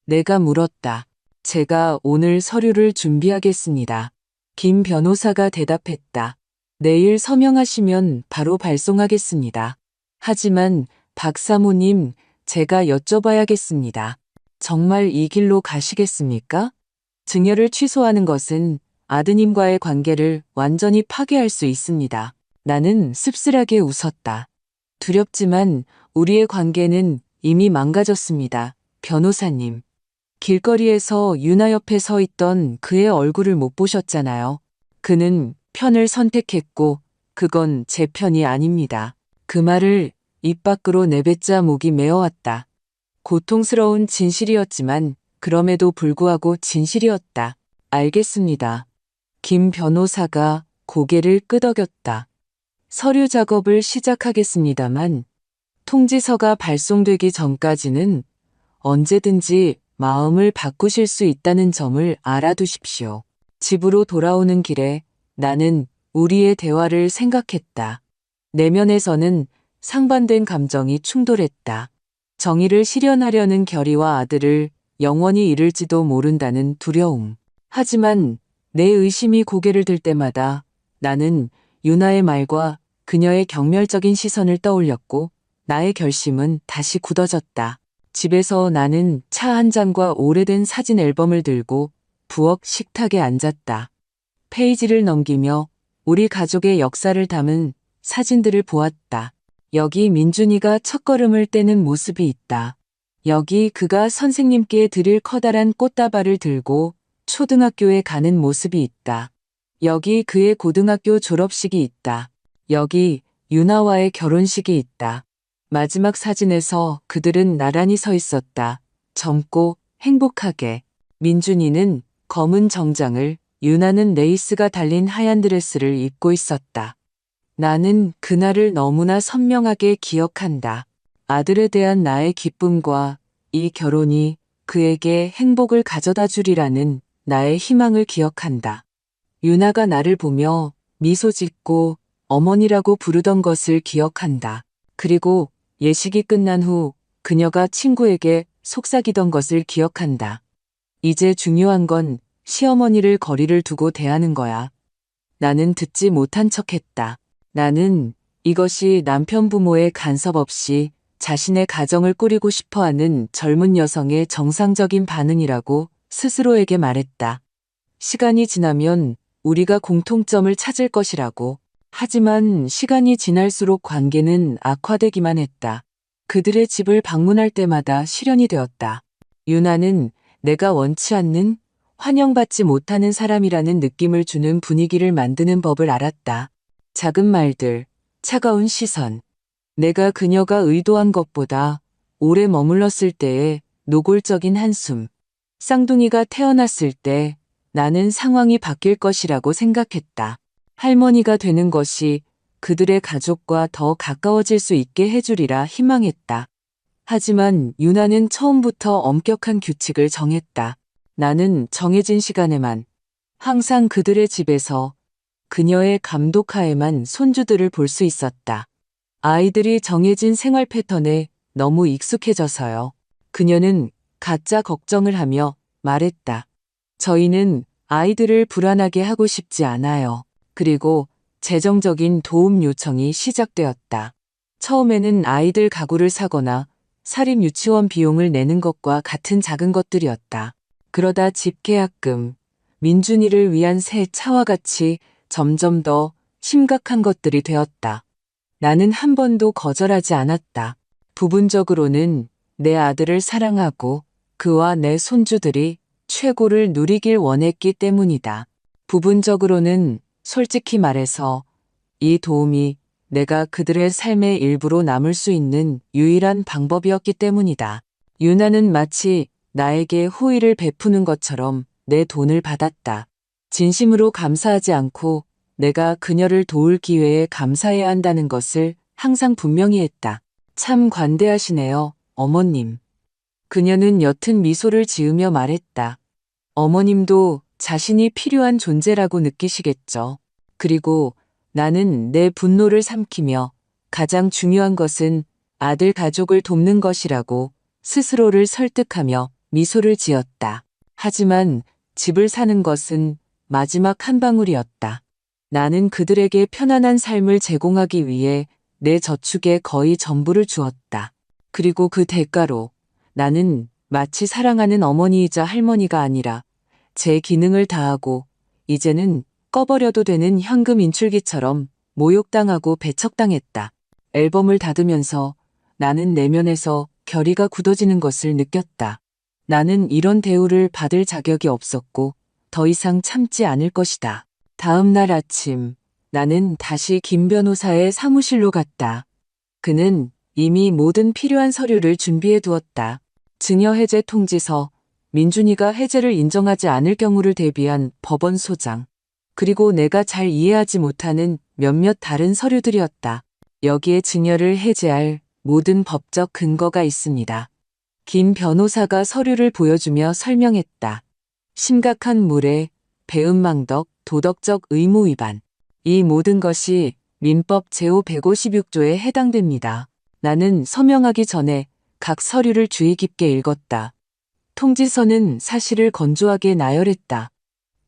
내가 물었다. 제가 오늘 서류를 준비하겠습니다. 김 변호사가 대답했다. 내일 서명하시면 바로 발송하겠습니다. 하지만 박 사모님, 제가 여쭤봐야겠습니다. 정말 이 길로 가시겠습니까? 증여를 취소하는 것은 아드님과의 관계를 완전히 파괴할 수 있습니다. 나는 씁쓸하게 웃었다. 두렵지만 우리의 관계는 이미 망가졌습니다. 변호사님. 길거리에서 유나 옆에 서 있던 그의 얼굴을 못 보셨잖아요. 그는 편을 선택했고 그건 제 편이 아닙니다. 그 말을 입 밖으로 내뱉자 목이 메어왔다. 고통스러운 진실이었지만 그럼에도 불구하고 진실이었다. 알겠습니다. 김 변호사가 고개를 끄덕였다. 서류 작업을 시작하겠습니다만 통지서가 발송되기 전까지는 언제든지 마음을 바꾸실 수 있다는 점을 알아두십시오. 집으로 돌아오는 길에 나는 우리의 대화를 생각했다. 내면에서는 상반된 감정이 충돌했다. 정의를 실현하려는 결의와 아들을 영원히 잃을지도 모른다는 두려움. 하지만 내 의심이 고개를 들 때마다 나는 유나의 말과 그녀의 경멸적인 시선을 떠올렸고 나의 결심은 다시 굳어졌다. 집에서 나는 차 한 잔과 오래된 사진 앨범을 들고 부엌 식탁에 앉았다. 페이지를 넘기며 우리 가족의 역사를 담은 사진들을 보았다. 여기 민준이가 첫걸음을 떼는 모습이 있다. 여기 그가 선생님께 드릴 커다란 꽃다발을 들고 초등학교에 가는 모습이 있다. 여기 그의 고등학교 졸업식이 있다. 여기 유나와의 결혼식이 있다. 마지막 사진에서 그들은 나란히 서 있었다. 젊고 행복하게. 민준이는 검은 정장을, 유나는 레이스가 달린 하얀 드레스를 입고 있었다. 나는 그날을 너무나 선명하게 기억한다. 아들에 대한 나의 기쁨과 이 결혼이 그에게 행복을 가져다 주리라는 나의 희망을 기억한다. 유나가 나를 보며 미소 짓고 어머니라고 부르던 것을 기억한다. 그리고 예식이 끝난 후 그녀가 친구에게 속삭이던 것을 기억한다. 이제 중요한 건 시어머니를 거리를 두고 대하는 거야. 나는 듣지 못한 척했다. 나는 이것이 남편 부모의 간섭 없이 자신의 가정을 꾸리고 싶어하는 젊은 여성의 정상적인 반응이라고 스스로에게 말했다. 시간이 지나면 우리가 공통점을 찾을 것이라고. 하지만 시간이 지날수록 관계는 악화되기만 했다. 그들의 집을 방문할 때마다 실현이 되었다. 유나는 내가 원치 않는, 환영받지 못하는 사람이라는 느낌을 주는 분위기를 만드는 법을 알았다. 작은 말들, 차가운 시선. 내가 그녀가 의도한 것보다 오래 머물렀을 때의 노골적인 한숨. 쌍둥이가 태어났을 때 나는 상황이 바뀔 것이라고 생각했다. 할머니가 되는 것이 그들의 가족과 더 가까워질 수 있게 해주리라 희망했다. 하지만 유나는 처음부터 엄격한 규칙을 정했다. 나는 정해진 시간에만, 항상 그들의 집에서 그녀의 감독하에만 손주들을 볼 수 있었다. 아이들이 정해진 생활 패턴에 너무 익숙해져서요. 그녀는 가짜 걱정을 하며 말했다. 저희는 아이들을 불안하게 하고 싶지 않아요. 그리고 재정적인 도움 요청이 시작되었다. 처음에는 아이들 가구를 사거나 사립 유치원 비용을 내는 것과 같은 작은 것들이었다. 그러다 집 계약금, 민준이를 위한 새 차와 같이 점점 더 심각한 것들이 되었다. 나는 한 번도 거절하지 않았다. 부분적으로는 내 아들을 사랑하고 그와 내 손주들이 최고를 누리길 원했기 때문이다. 부분적으로는 솔직히 말해서 이 도움이 내가 그들의 삶의 일부로 남을 수 있는 유일한 방법이었기 때문이다. 유나는 마치 나에게 호의를 베푸는 것처럼 내 돈을 받았다. 진심으로 감사하지 않고 내가 그녀를 도울 기회에 감사해야 한다는 것을 항상 분명히 했다. 참 관대하시네요, 어머님. 그녀는 옅은 미소를 지으며 말했다. 어머님도 자신이 필요한 존재라고 느끼시겠죠. 그리고 나는 내 분노를 삼키며 가장 중요한 것은 아들 가족을 돕는 것이라고 스스로를 설득하며 미소를 지었다. 하지만 집을 사는 것은 마지막 한 방울이었다. 나는 그들에게 편안한 삶을 제공하기 위해 내 저축의 거의 전부를 주었다. 그리고 그 대가로 나는 마치 사랑하는 어머니이자 할머니가 아니라 제 기능을 다하고 이제는 꺼버려도 되는 현금 인출기처럼 모욕당하고 배척당했다. 앨범을 닫으면서 나는 내면에서 결의가 굳어지는 것을 느꼈다. 나는 이런 대우를 받을 자격이 없었고 더 이상 참지 않을 것이다. 다음 날 아침 나는 다시 김 변호사의 사무실로 갔다. 그는 이미 모든 필요한 서류를 준비해 두었다. 증여 해제 통지서, 민준이가 해제를 인정하지 않을 경우를 대비한 법원 소장, 그리고 내가 잘 이해하지 못하는 몇몇 다른 서류들이었다. 여기에 증여를 해제할 모든 법적 근거가 있습니다. 김 변호사가 서류를 보여주며 설명했다. 심각한 무례, 배은망덕, 도덕적 의무 위반. 이 모든 것이 민법 제5 156조에 해당됩니다. 나는 서명하기 전에 각 서류를 주의 깊게 읽었다. 통지서는 사실을 건조하게 나열했다.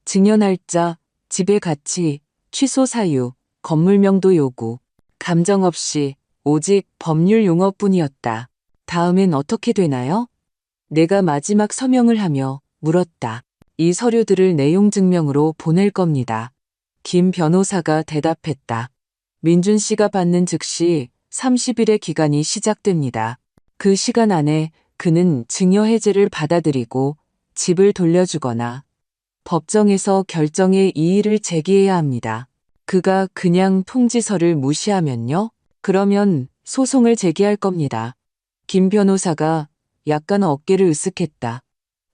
증여 날짜, 집의 가치, 취소 사유, 건물 명도 요구. 감정 없이 오직 법률 용어뿐이었다. 다음엔 어떻게 되나요? 내가 마지막 서명을 하며 물었다. 이 서류들을 내용 증명으로 보낼 겁니다. 김 변호사가 대답했다. 민준 씨가 받는 즉시 30일의 기간이 시작됩니다. 그 시간 안에 그는 증여 해지를 받아들이고 집을 돌려주거나 법정에서 결정의 이의를 제기해야 합니다. 그가 그냥 통지서를 무시하면요? 그러면 소송을 제기할 겁니다. 김 변호사가 약간 어깨를 으쓱했다.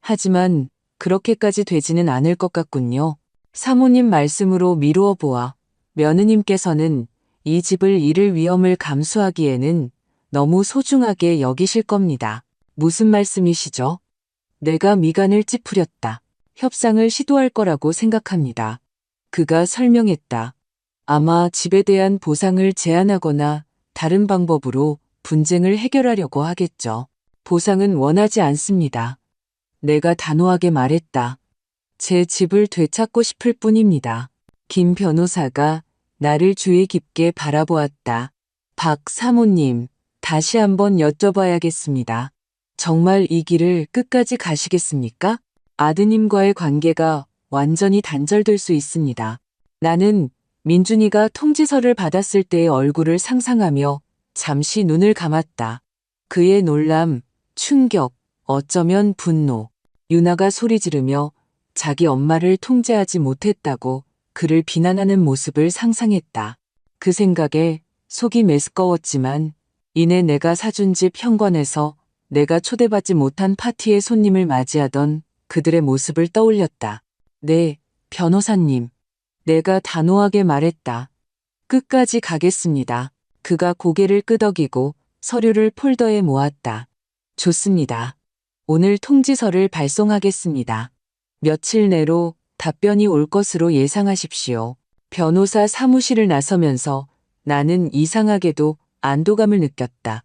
하지만 그렇게까지 되지는 않을 것 같군요. 사모님 말씀으로 미루어 보아 며느님께서는 이 집을 잃을 위험을 감수하기에는 너무 소중하게 여기실 겁니다. 무슨 말씀이시죠? 내가 미간을 찌푸렸다. 협상을 시도할 거라고 생각합니다. 그가 설명했다. 아마 집에 대한 보상을 제한하거나 다른 방법으로 분쟁을 해결하려고 하겠죠. 보상은 원하지 않습니다. 내가 단호하게 말했다. 제 집을 되찾고 싶을 뿐입니다. 김 변호사가 나를 주의 깊게 바라보았다. 박 사모님, 다시 한번 여쭤봐야겠습니다. 정말 이 길을 끝까지 가시겠습니까? 아드님과의 관계가 완전히 단절될 수 있습니다. 나는 민준이가 통지서를 받았을 때의 얼굴을 상상하며 잠시 눈을 감았다. 그의 놀람, 충격, 어쩌면 분노. 유나가 소리 지르며 자기 엄마를 통제하지 못했다고 그를 비난하는 모습을 상상했다. 그 생각에 속이 메스꺼웠지만 이내 내가 사준 집 현관에서 내가 초대받지 못한 파티의 손님을 맞이하던 그들의 모습을 떠올렸다. 네, 변호사님. 내가 단호하게 말했다. 끝까지 가겠습니다. 그가 고개를 끄덕이고 서류를 폴더에 모았다. 좋습니다. 오늘 통지서를 발송하겠습니다. 며칠 내로 답변이 올 것으로 예상하십시오. 변호사 사무실을 나서면서 나는 이상하게도 안도감을 느꼈다.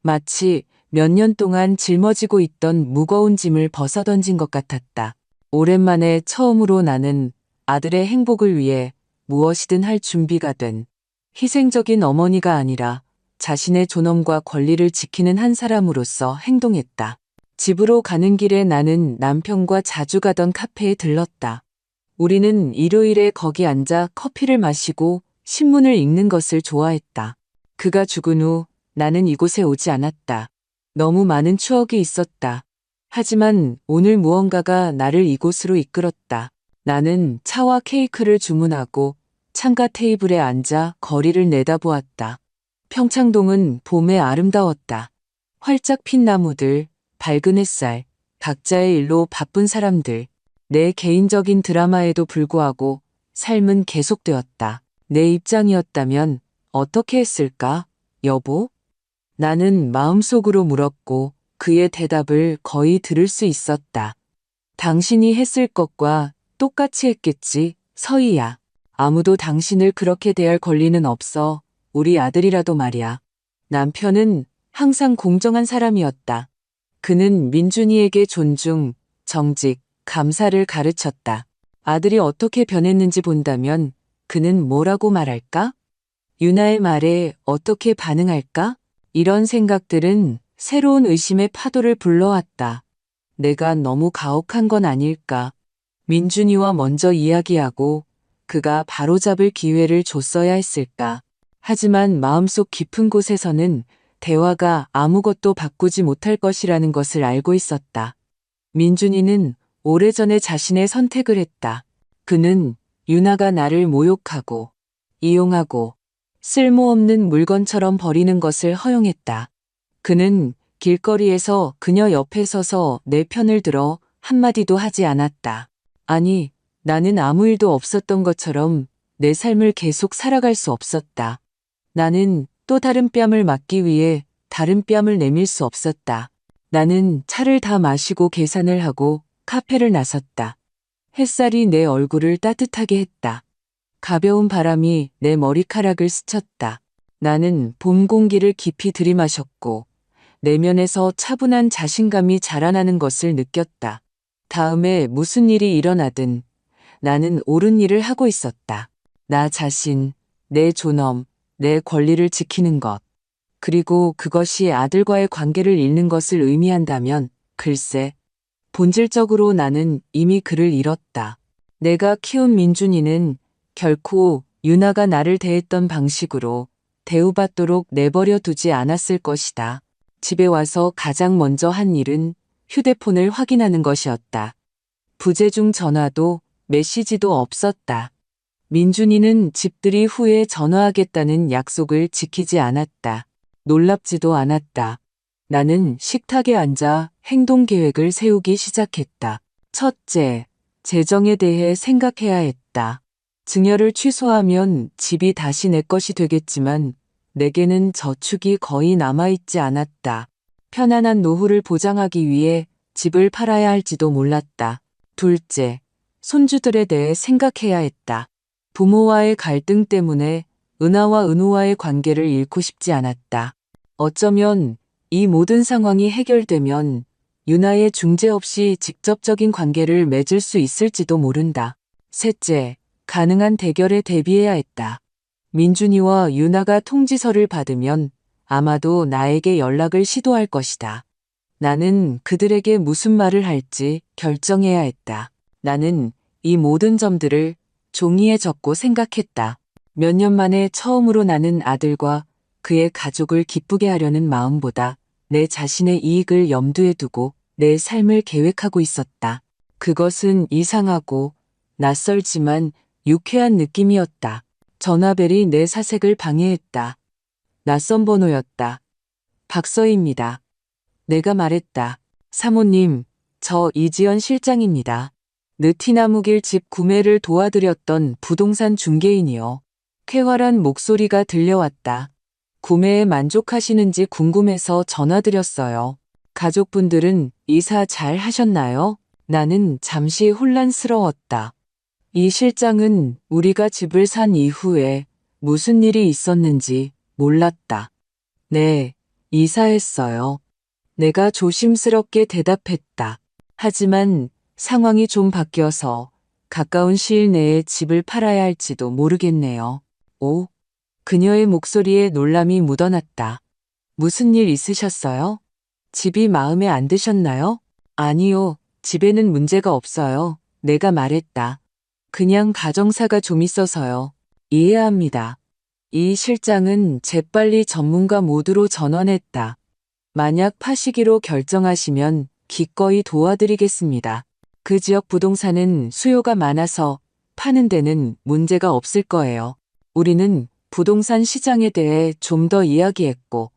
마치 몇 년 동안 짊어지고 있던 무거운 짐을 벗어던진 것 같았다. 오랜만에 처음으로 나는 아들의 행복을 위해 무엇이든 할 준비가 된 희생적인 어머니가 아니라 자신의 존엄과 권리를 지키는 한 사람으로서 행동했다. 집으로 가는 길에 나는 남편과 자주 가던 카페에 들렀다. 우리는 일요일에 거기 앉아 커피를 마시고 신문을 읽는 것을 좋아했다. 그가 죽은 후 나는 이곳에 오지 않았다. 너무 많은 추억이 있었다. 하지만 오늘 무언가가 나를 이곳으로 이끌었다. 나는 차와 케이크를 주문하고 창가 테이블에 앉아 거리를 내다보았다. 평창동은 봄에 아름다웠다. 활짝 핀 나무들, 밝은 햇살, 각자의 일로 바쁜 사람들. 내 개인적인 드라마에도 불구하고 삶은 계속되었다. 내 입장이었다면 어떻게 했을까, 여보? 나는 마음속으로 물었고 그의 대답을 거의 들을 수 있었다. 당신이 했을 것과 똑같이 했겠지, 서희야. 아무도 당신을 그렇게 대할 권리는 없어. 우리 아들이라도 말이야. 남편은 항상 공정한 사람이었다. 그는 민준이에게 존중, 정직, 감사를 가르쳤다. 아들이 어떻게 변했는지 본다면 그는 뭐라고 말할까? 유나의 말에 어떻게 반응할까? 이런 생각들은 새로운 의심의 파도를 불러왔다. 내가 너무 가혹한 건 아닐까? 민준이와 먼저 이야기하고 그가 바로잡을 기회를 줬어야 했을까? 하지만 마음속 깊은 곳에서는 대화가 아무것도 바꾸지 못할 것이라는 것을 알고 있었다. 민준이는 오래전에 자신의 선택을 했다. 그는 유나가 나를 모욕하고 이용하고 쓸모없는 물건처럼 버리는 것을 허용했다. 그는 길거리에서 그녀 옆에 서서 내 편을 들어 한마디도 하지 않았다. 아니, 나는 아무 일도 없었던 것처럼 내 삶을 계속 살아갈 수 없었다. 나는 또 다른 뺨을 맞기 위해 다른 뺨을 내밀 수 없었다. 나는 차를 다 마시고 계산을 하고 카페를 나섰다. 햇살이 내 얼굴을 따뜻하게 했다. 가벼운 바람이 내 머리카락을 스쳤다. 나는 봄 공기를 깊이 들이마셨고 내면에서 차분한 자신감이 자라나는 것을 느꼈다. 다음에 무슨 일이 일어나든 나는 옳은 일을 하고 있었다. 나 자신, 내 존엄, 내 권리를 지키는 것. 그리고 그것이 아들과의 관계를 잃는 것을 의미한다면 글쎄, 본질적으로 나는 이미 그를 잃었다. 내가 키운 민준이는 결코 유나가 나를 대했던 방식으로 대우받도록 내버려 두지 않았을 것이다. 집에 와서 가장 먼저 한 일은 휴대폰을 확인하는 것이었다. 부재중 전화도 메시지도 없었다. 민준이는 집들이 후에 전화하겠다는 약속을 지키지 않았다. 놀랍지도 않았다. 나는 식탁에 앉아 행동 계획을 세우기 시작했다. 첫째, 재정에 대해 생각해야 했다. 증여를 취소하면 집이 다시 내 것이 되겠지만 내게는 저축이 거의 남아있지 않았다. 편안한 노후를 보장하기 위해 집을 팔아야 할지도 몰랐다. 둘째, 손주들에 대해 생각해야 했다. 부모와의 갈등 때문에 은하와 은우와의 관계를 잃고 싶지 않았다. 어쩌면 이 모든 상황이 해결되면 유나의 중재 없이 직접적인 관계를 맺을 수 있을지도 모른다. 셋째, 가능한 대결에 대비해야 했다. 민준이와 유나가 통지서를 받으면 아마도 나에게 연락을 시도할 것이다. 나는 그들에게 무슨 말을 할지 결정해야 했다. 나는 이 모든 점들을 종이에 적고 생각했다. 몇 년 만에 처음으로 나는 아들과 그의 가족을 기쁘게 하려는 마음보다 내 자신의 이익을 염두에 두고 내 삶을 계획하고 있었다. 그것은 이상하고 낯설지만 유쾌한 느낌이었다. 전화벨이 내 사색을 방해했다. 낯선 번호였다. 박서희입니다. 내가 말했다. 사모님, 저 이지연 실장입니다. 느티나무길 집 구매를 도와드렸던 부동산 중개인이요. 쾌활한 목소리가 들려왔다. 구매에 만족하시는지 궁금해서 전화드렸어요. 가족분들은 이사 잘 하셨나요? 나는 잠시 혼란스러웠다. 이 실장은 우리가 집을 산 이후에 무슨 일이 있었는지 몰랐다. 네, 이사했어요. 내가 조심스럽게 대답했다. 하지만 상황이 좀 바뀌어서 가까운 시일 내에 집을 팔아야 할지도 모르겠네요. 오, 그녀의 목소리에 놀람이 묻어났다. 무슨 일 있으셨어요? 집이 마음에 안 드셨나요? 아니요, 집에는 문제가 없어요. 내가 말했다. 그냥 가정사가 좀 있어서요. 이해합니다. 이 실장은 재빨리 전문가 모드로 전환했다. 만약 파시기로 결정하시면 기꺼이 도와드리겠습니다. 그 지역 부동산은 수요가 많아서 파는 데는 문제가 없을 거예요. 우리는 부동산 시장에 대해 좀 더 이야기했고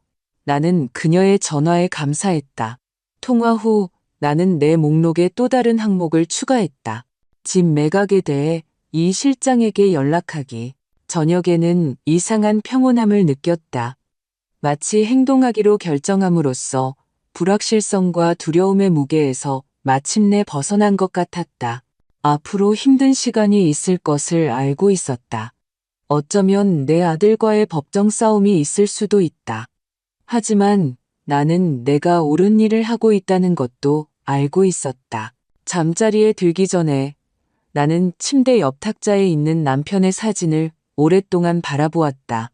나는 그녀의 전화에 감사했다. 통화 후 나는 내 목록에 또 다른 항목을 추가했다. 집 매각에 대해 이 실장에게 연락하기. 저녁에는 이상한 평온함을 느꼈다. 마치 행동하기로 결정함으로써 불확실성과 두려움의 무게에서 마침내 벗어난 것 같았다. 앞으로 힘든 시간이 있을 것을 알고 있었다. 어쩌면 내 아들과의 법정 싸움이 있을 수도 있다. 하지만 나는 내가 옳은 일을 하고 있다는 것도 알고 있었다. 잠자리에 들기 전에 나는 침대 옆 탁자에 있는 남편의 사진을 오랫동안 바라보았다.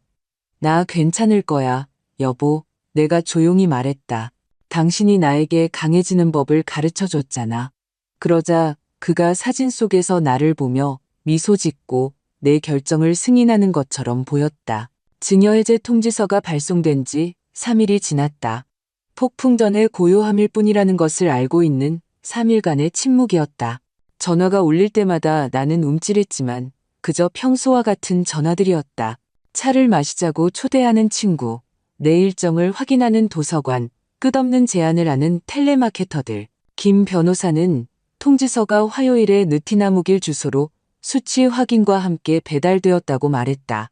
나 괜찮을 거야, 여보. 내가 조용히 말했다. 당신이 나에게 강해지는 법을 가르쳐 줬잖아. 그러자 그가 사진 속에서 나를 보며 미소 짓고 내 결정을 승인하는 것처럼 보였다. 증여해제 통지서가 발송된 지 3일이 지났다. 폭풍 전의 고요함일 뿐이라는 것을 알고 있는 3일간의 침묵이었다. 전화가 울릴 때마다 나는 움찔했지만 그저 평소와 같은 전화들이었다. 차를 마시자고 초대하는 친구, 내 일정을 확인하는 도서관, 끝없는 제안을 하는 텔레마케터들. 김 변호사는 통지서가 화요일에 느티나무길 주소로 수치 확인과 함께 배달되었다고 말했다.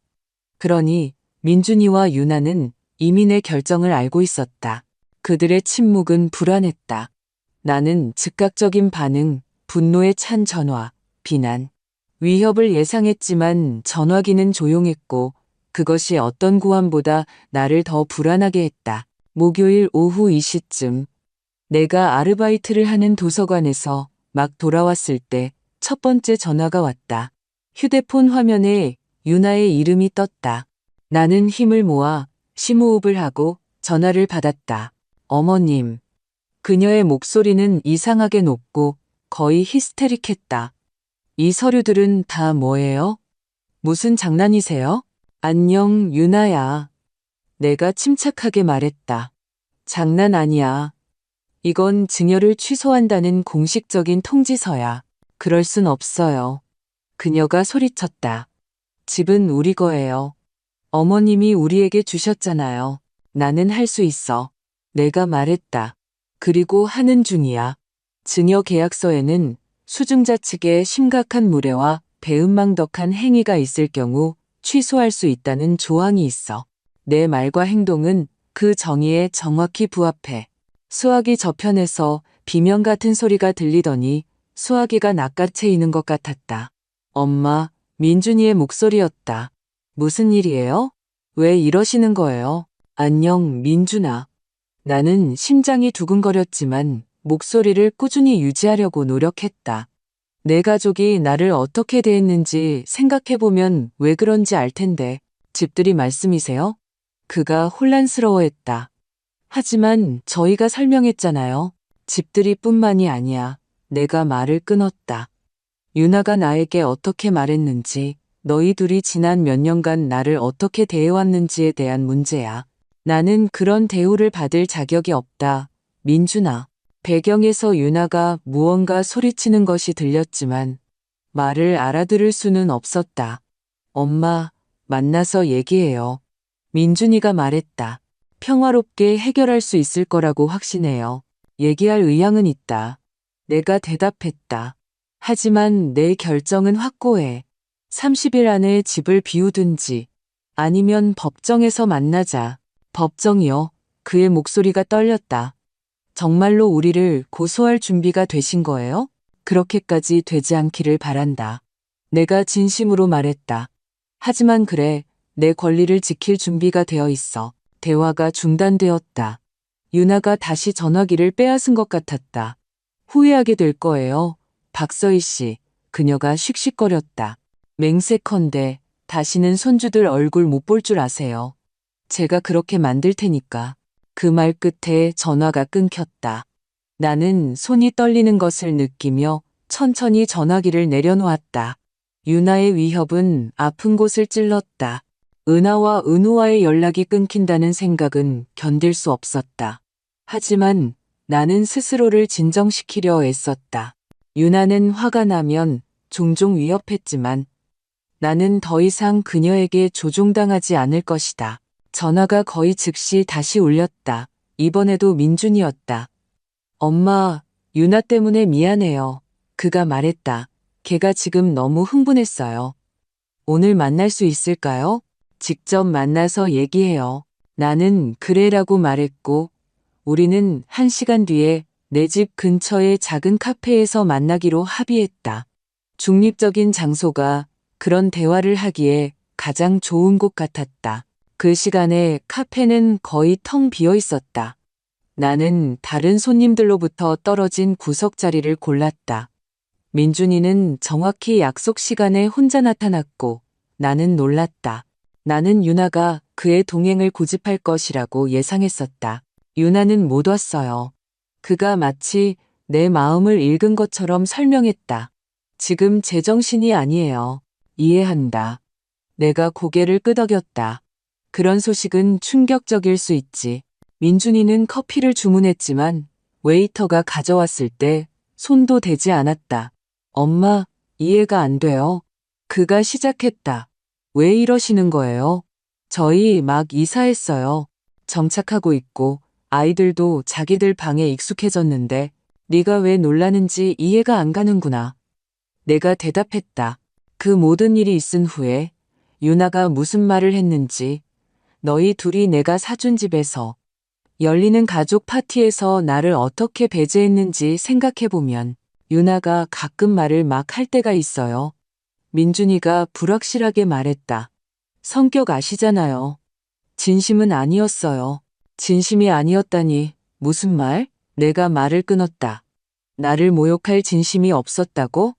그러니 민준이와 유나는 이미 내 결정을 알고 있었다. 그들의 침묵은 불안했다. 나는 즉각적인 반응, 분노에 찬 전화, 비난, 위협을 예상했지만 전화기는 조용했고 그것이 어떤 고함보다 나를 더 불안하게 했다. 목요일 오후 2시쯤 내가 아르바이트를 하는 도서관에서 막 돌아왔을 때 첫 번째 전화가 왔다. 휴대폰 화면에 유나의 이름이 떴다. 나는 힘을 모아 심호흡을 하고 전화를 받았다. 어머님. 그녀의 목소리는 이상하게 높고 거의 히스테릭했다. 이 서류들은 다 뭐예요? 무슨 장난이세요? 안녕, 유나야. 내가 침착하게 말했다. 장난 아니야. 이건 증여를 취소한다는 공식적인 통지서야. 그럴 순 없어요. 그녀가 소리쳤다. 집은 우리 거예요. 어머님이 우리에게 주셨잖아요. 나는 할 수 있어. 내가 말했다. 그리고 하는 중이야. 증여 계약서에는 수증자 측에 심각한 무례와 배은망덕한 행위가 있을 경우 취소할 수 있다는 조항이 있어. 내 말과 행동은 그 정의에 정확히 부합해. 수아기 저편에서 비명 같은 소리가 들리더니 수아기가 낚아채이는 것 같았다. 엄마, 민준이의 목소리였다. 무슨 일이에요? 왜 이러시는 거예요? 안녕, 민준아. 나는 심장이 두근거렸지만 목소리를 꾸준히 유지하려고 노력했다. 내 가족이 나를 어떻게 대했는지 생각해보면 왜 그런지 알 텐데. 집들이 말씀이세요? 그가 혼란스러워했다. 하지만 저희가 설명했잖아요. 집들이뿐만이 아니야. 내가 말을 끊었다. 유나가 나에게 어떻게 말했는지, 너희 둘이 지난 몇 년간 나를 어떻게 대해왔는지에 대한 문제야. 나는 그런 대우를 받을 자격이 없다. 민준아. 배경에서 유나가 무언가 소리치는 것이 들렸지만 말을 알아들을 수는 없었다. 엄마, 만나서 얘기해요. 민준이가 말했다. 평화롭게 해결할 수 있을 거라고 확신해요. 얘기할 의향은 있다. 내가 대답했다. 하지만 내 결정은 확고해. 30일 안에 집을 비우든지 아니면 법정에서 만나자. 법정이요. 그의 목소리가 떨렸다. 정말로 우리를 고소할 준비가 되신 거예요? 그렇게까지 되지 않기를 바란다. 내가 진심으로 말했다. 하지만 그래, 내 권리를 지킬 준비가 되어 있어. 대화가 중단되었다. 유나가 다시 전화기를 빼앗은 것 같았다. 후회하게 될 거예요. 박서희 씨, 그녀가 씩씩거렸다. 맹세컨대 다시는 손주들 얼굴 못 볼 줄 아세요. 제가 그렇게 만들 테니까. 그 말 끝에 전화가 끊겼다. 나는 손이 떨리는 것을 느끼며 천천히 전화기를 내려놓았다. 유나의 위협은 아픈 곳을 찔렀다. 은하와 은우와의 연락이 끊긴다는 생각은 견딜 수 없었다. 하지만 나는 스스로를 진정시키려 애썼다. 유나는 화가 나면 종종 위협했지만 나는 더 이상 그녀에게 조종당하지 않을 것이다. 전화가 거의 즉시 다시 울렸다. 이번에도 민준이었다. 엄마, 유나 때문에 미안해요. 그가 말했다. 걔가 지금 너무 흥분했어요. 오늘 만날 수 있을까요? 직접 만나서 얘기해요. 나는 그래라고 말했고, 우리는 1시간 뒤에 내 집 근처의 작은 카페에서 만나기로 합의했다. 중립적인 장소가 그런 대화를 하기에 가장 좋은 곳 같았다. 그 시간에 카페는 거의 텅 비어 있었다. 나는 다른 손님들로부터 떨어진 구석 자리를 골랐다. 민준이는 정확히 약속 시간에 혼자 나타났고 나는 놀랐다. 나는 유나가 그의 동행을 고집할 것이라고 예상했었다. 유나는 못 왔어요. 그가 마치 내 마음을 읽은 것처럼 설명했다. 지금 제정신이 아니에요. 이해한다. 내가 고개를 끄덕였다. 그런 소식은 충격적일 수 있지. 민준이는 커피를 주문했지만 웨이터가 가져왔을 때 손도 대지 않았다. 엄마, 이해가 안 돼요. 그가 시작했다. 왜 이러시는 거예요? 저희 막 이사했어요. 정착하고 있고 아이들도 자기들 방에 익숙해졌는데 네가 왜 놀라는지 이해가 안 가는구나. 내가 대답했다. 그 모든 일이 있은 후에 유나가 무슨 말을 했는지 너희 둘이 내가 사준 집에서 열리는 가족 파티에서 나를 어떻게 배제했는지 생각해보면 유나가 가끔 말을 막 할 때가 있어요. 민준이가 불확실하게 말했다. 성격 아시잖아요. 진심은 아니었어요. 진심이 아니었다니 무슨 말? 내가 말을 끊었다. 나를 모욕할 진심이 없었다고?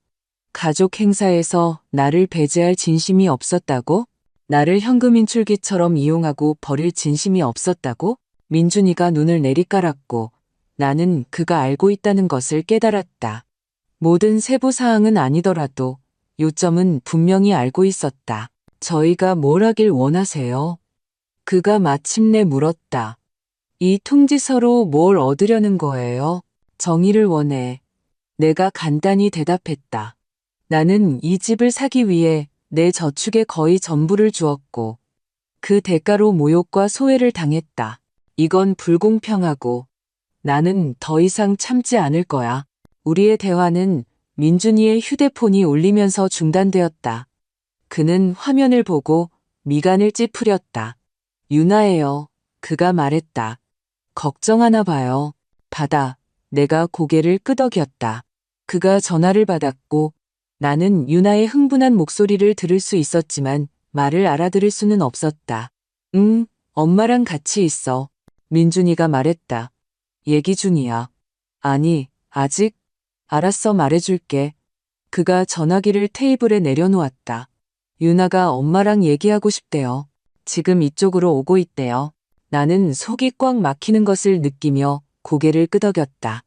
가족 행사에서 나를 배제할 진심이 없었다고? 나를 현금 인출기처럼 이용하고 버릴 진심이 없었다고? 민준이가 눈을 내리깔았고 나는 그가 알고 있다는 것을 깨달았다. 모든 세부 사항은 아니더라도 요점은 분명히 알고 있었다. 저희가 뭘 하길 원하세요? 그가 마침내 물었다. 이 통지서로 뭘 얻으려는 거예요? 정의를 원해. 내가 간단히 대답했다. 나는 이 집을 사기 위해 내 저축의 거의 전부를 주었고 그 대가로 모욕과 소외를 당했다. 이건 불공평하고 나는 더 이상 참지 않을 거야. 우리의 대화는 민준이의 휴대폰이 울리면서 중단되었다. 그는 화면을 보고 미간을 찌푸렸다. 유나예요. 그가 말했다. 걱정하나 봐요. 받아. 내가 고개를 끄덕였다. 그가 전화를 받았고 나는 유나의 흥분한 목소리를 들을 수 있었지만 말을 알아들을 수는 없었다. 응, 엄마랑 같이 있어. 민준이가 말했다. 얘기 중이야. 아니, 아직? 알았어, 말해줄게. 그가 전화기를 테이블에 내려놓았다. 유나가 엄마랑 얘기하고 싶대요. 지금 이쪽으로 오고 있대요. 나는 속이 꽉 막히는 것을 느끼며 고개를 끄덕였다.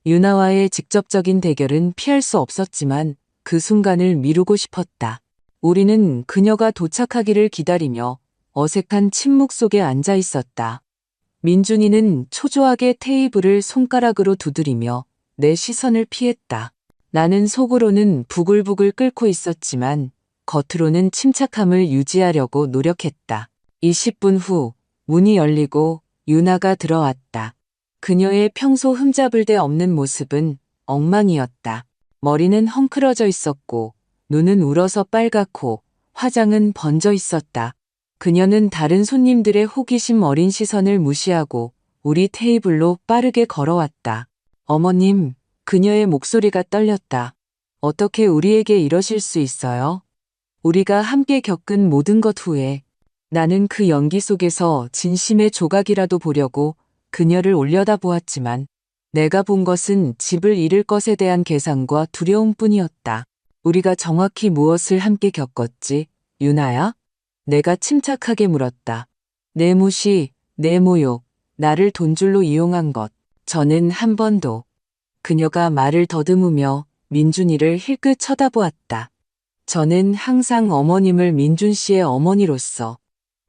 유나와의 직접적인 대결은 피할 수 없었지만 그 순간을 미루고 싶었다. 우리는 그녀가 도착하기를 기다리며 어색한 침묵 속에 앉아 있었다. 민준이는 초조하게 테이블을 손가락으로 두드리며 내 시선을 피했다. 나는 속으로는 부글부글 끓고 있었지만 겉으로는 침착함을 유지하려고 노력했다. 20분 후 문이 열리고 유나가 들어왔다. 그녀의 평소 흠잡을 데 없는 모습은 엉망이었다. 머리는 헝클어져 있었고 눈은 울어서 빨갛고 화장은 번져 있었다. 그녀는 다른 손님들의 호기심 어린 시선을 무시하고 우리 테이블로 빠르게 걸어왔다. 어머님, 그녀의 목소리가 떨렸다. 어떻게 우리에게 이러실 수 있어요? 우리가 함께 겪은 모든 것 후에 나는 그 연기 속에서 진심의 조각이라도 보려고 그녀를 올려다보았지만 내가 본 것은 집을 잃을 것에 대한 계산과 두려움뿐이었다. 우리가 정확히 무엇을 함께 겪었지, 유나야? 내가 침착하게 물었다. 내 무시, 내 모욕, 나를 돈줄로 이용한 것. 저는 한 번도. 그녀가 말을 더듬으며 민준이를 힐끗 쳐다보았다. 저는 항상 어머님을 민준 씨의 어머니로서,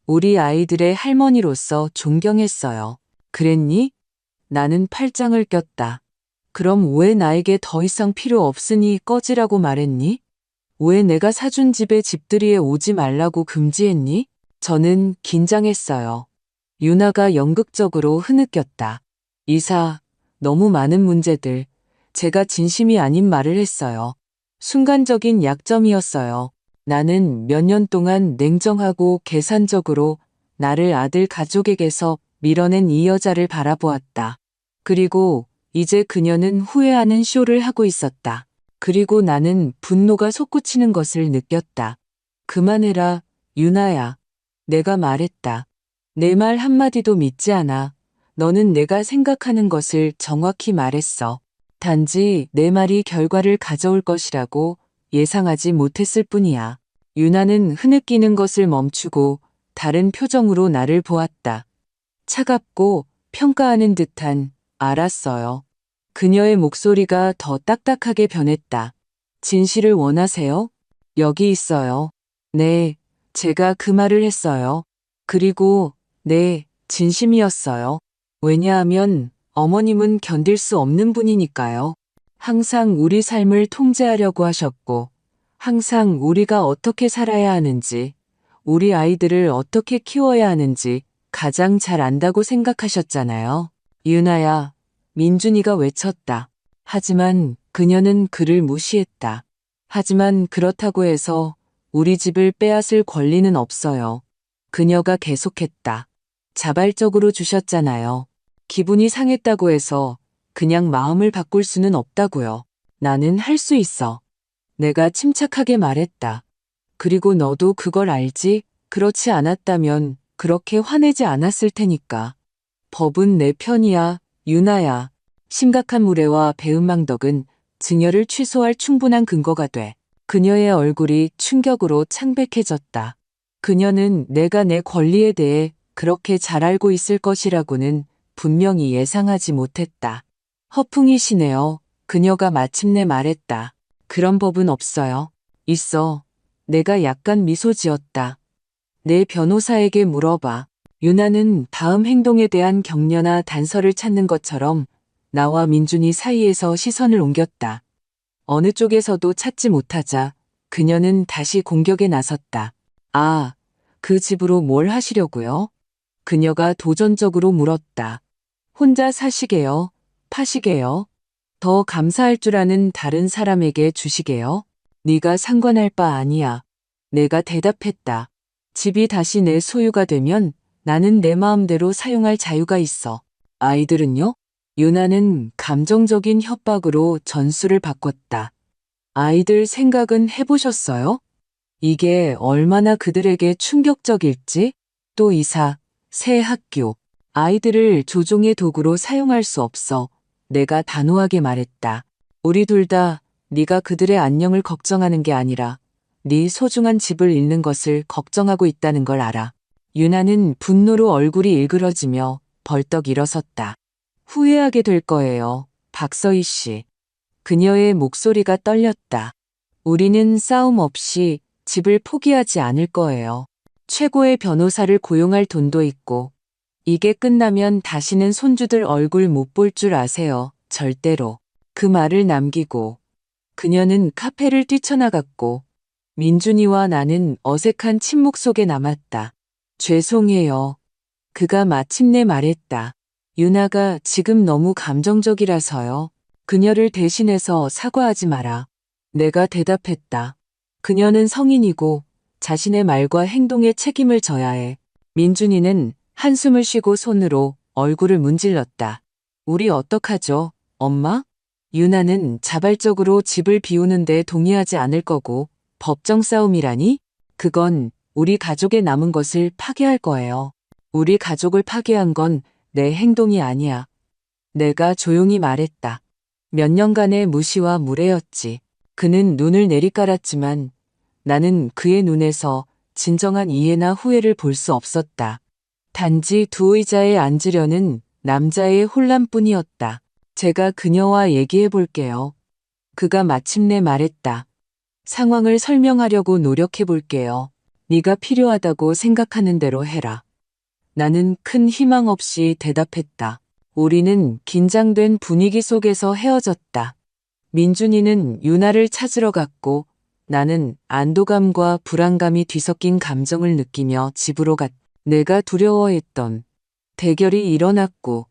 우리 아이들의 할머니로서 존경했어요. 그랬니? 나는 팔짱을 꼈다. 그럼 왜 나에게 더 이상 필요 없으니 꺼지라고 말했니? 왜 내가 사준 집에 집들이에 오지 말라고 금지했니? 저는 긴장했어요. 유나가 연극적으로 흐느꼈다. 이사, 너무 많은 문제들. 제가 진심이 아닌 말을 했어요. 순간적인 약점이었어요. 나는 몇 년 동안 냉정하고 계산적으로 나를 아들 가족에게서 밀어낸 이 여자를 바라보았다. 그리고 이제 그녀는 후회하는 쇼를 하고 있었다. 그리고 나는 분노가 솟구치는 것을 느꼈다. 그만해라, 유나야. 내가 말했다. 내 말 한마디도 믿지 않아. 너는 내가 생각하는 것을 정확히 말했어. 단지 내 말이 결과를 가져올 것이라고 예상하지 못했을 뿐이야. 유나는 흐느끼는 것을 멈추고 다른 표정으로 나를 보았다. 차갑고 평가하는 듯한 알았어요. 그녀의 목소리가 더 딱딱하게 변했다. 진실을 원하세요? 여기 있어요. 네, 제가 그 말을 했어요. 그리고 네, 진심이었어요. 왜냐하면 어머님은 견딜 수 없는 분이니까요. 항상 우리 삶을 통제하려고 하셨고, 항상 우리가 어떻게 살아야 하는지, 우리 아이들을 어떻게 키워야 하는지 가장 잘 안다고 생각하셨잖아요. 유나야, 민준이가 외쳤다. 하지만 그녀는 그를 무시했다. 하지만 그렇다고 해서 우리 집을 빼앗을 권리는 없어요. 그녀가 계속했다. 자발적으로 주셨잖아요. 기분이 상했다고 해서 그냥 마음을 바꿀 수는 없다고요. 나는 할 수 있어. 내가 침착하게 말했다. 그리고 너도 그걸 알지? 그렇지 않았다면 그렇게 화내지 않았을 테니까. 법은 내 편이야, 유나야. 심각한 무례와 배은망덕은 증여를 취소할 충분한 근거가 돼. 그녀의 얼굴이 충격으로 창백해졌다. 그녀는 내가 내 권리에 대해 그렇게 잘 알고 있을 것이라고는 분명히 예상하지 못했다. 허풍이시네요. 그녀가 마침내 말했다. 그런 법은 없어요. 있어. 내가 약간 미소 지었다. 내 변호사에게 물어봐. 유나는 다음 행동에 대한 격려나 단서를 찾는 것처럼 나와 민준이 사이에서 시선을 옮겼다. 어느 쪽에서도 찾지 못하자 그녀는 다시 공격에 나섰다. 아, 그 집으로 뭘 하시려고요? 그녀가 도전적으로 물었다. 혼자 사시게요? 파시게요? 더 감사할 줄 아는 다른 사람에게 주시게요? 네가 상관할 바 아니야. 내가 대답했다. 집이 다시 내 소유가 되면 나는 내 마음대로 사용할 자유가 있어. 아이들은요? 유나는 감정적인 협박으로 전술을 바꿨다. 아이들 생각은 해보셨어요? 이게 얼마나 그들에게 충격적일지? 또 이사, 새 학교, 아이들을 조종의 도구로 사용할 수 없어. 내가 단호하게 말했다. 우리 둘 다 네가 그들의 안녕을 걱정하는 게 아니라 네 소중한 집을 잃는 것을 걱정하고 있다는 걸 알아. 유나는 분노로 얼굴이 일그러지며 벌떡 일어섰다. 후회하게 될 거예요, 박서희 씨. 그녀의 목소리가 떨렸다. 우리는 싸움 없이 집을 포기하지 않을 거예요. 최고의 변호사를 고용할 돈도 있고, 이게 끝나면 다시는 손주들 얼굴 못 볼 줄 아세요, 절대로. 그 말을 남기고, 그녀는 카페를 뛰쳐나갔고, 민준이와 나는 어색한 침묵 속에 남았다. 죄송해요. 그가 마침내 말했다. 유나가 지금 너무 감정적이라서요. 그녀를 대신해서 사과하지 마라. 내가 대답했다. 그녀는 성인이고 자신의 말과 행동에 책임을 져야 해. 민준이는 한숨을 쉬고 손으로 얼굴을 문질렀다. 우리 어떡하죠, 엄마? 유나는 자발적으로 집을 비우는데 동의하지 않을 거고 법정 싸움이라니? 그건 우리 가족의 남은 것을 파괴할 거예요. 우리 가족을 파괴한 건 내 행동이 아니야. 내가 조용히 말했다. 몇 년간의 무시와 무례였지. 그는 눈을 내리깔았지만 나는 그의 눈에서 진정한 이해나 후회를 볼 수 없었다. 단지 두 의자에 앉으려는 남자의 혼란뿐이었다. 제가 그녀와 얘기해 볼게요. 그가 마침내 말했다. 상황을 설명하려고 노력해 볼게요. 네가 필요하다고 생각하는 대로 해라. 나는 큰 희망 없이 대답했다. 우리는 긴장된 분위기 속에서 헤어졌다. 민준이는 유나를 찾으러 갔고 나는 안도감과 불안감이 뒤섞인 감정을 느끼며 집으로 갔다. 내가 두려워했던 대결이 일어났고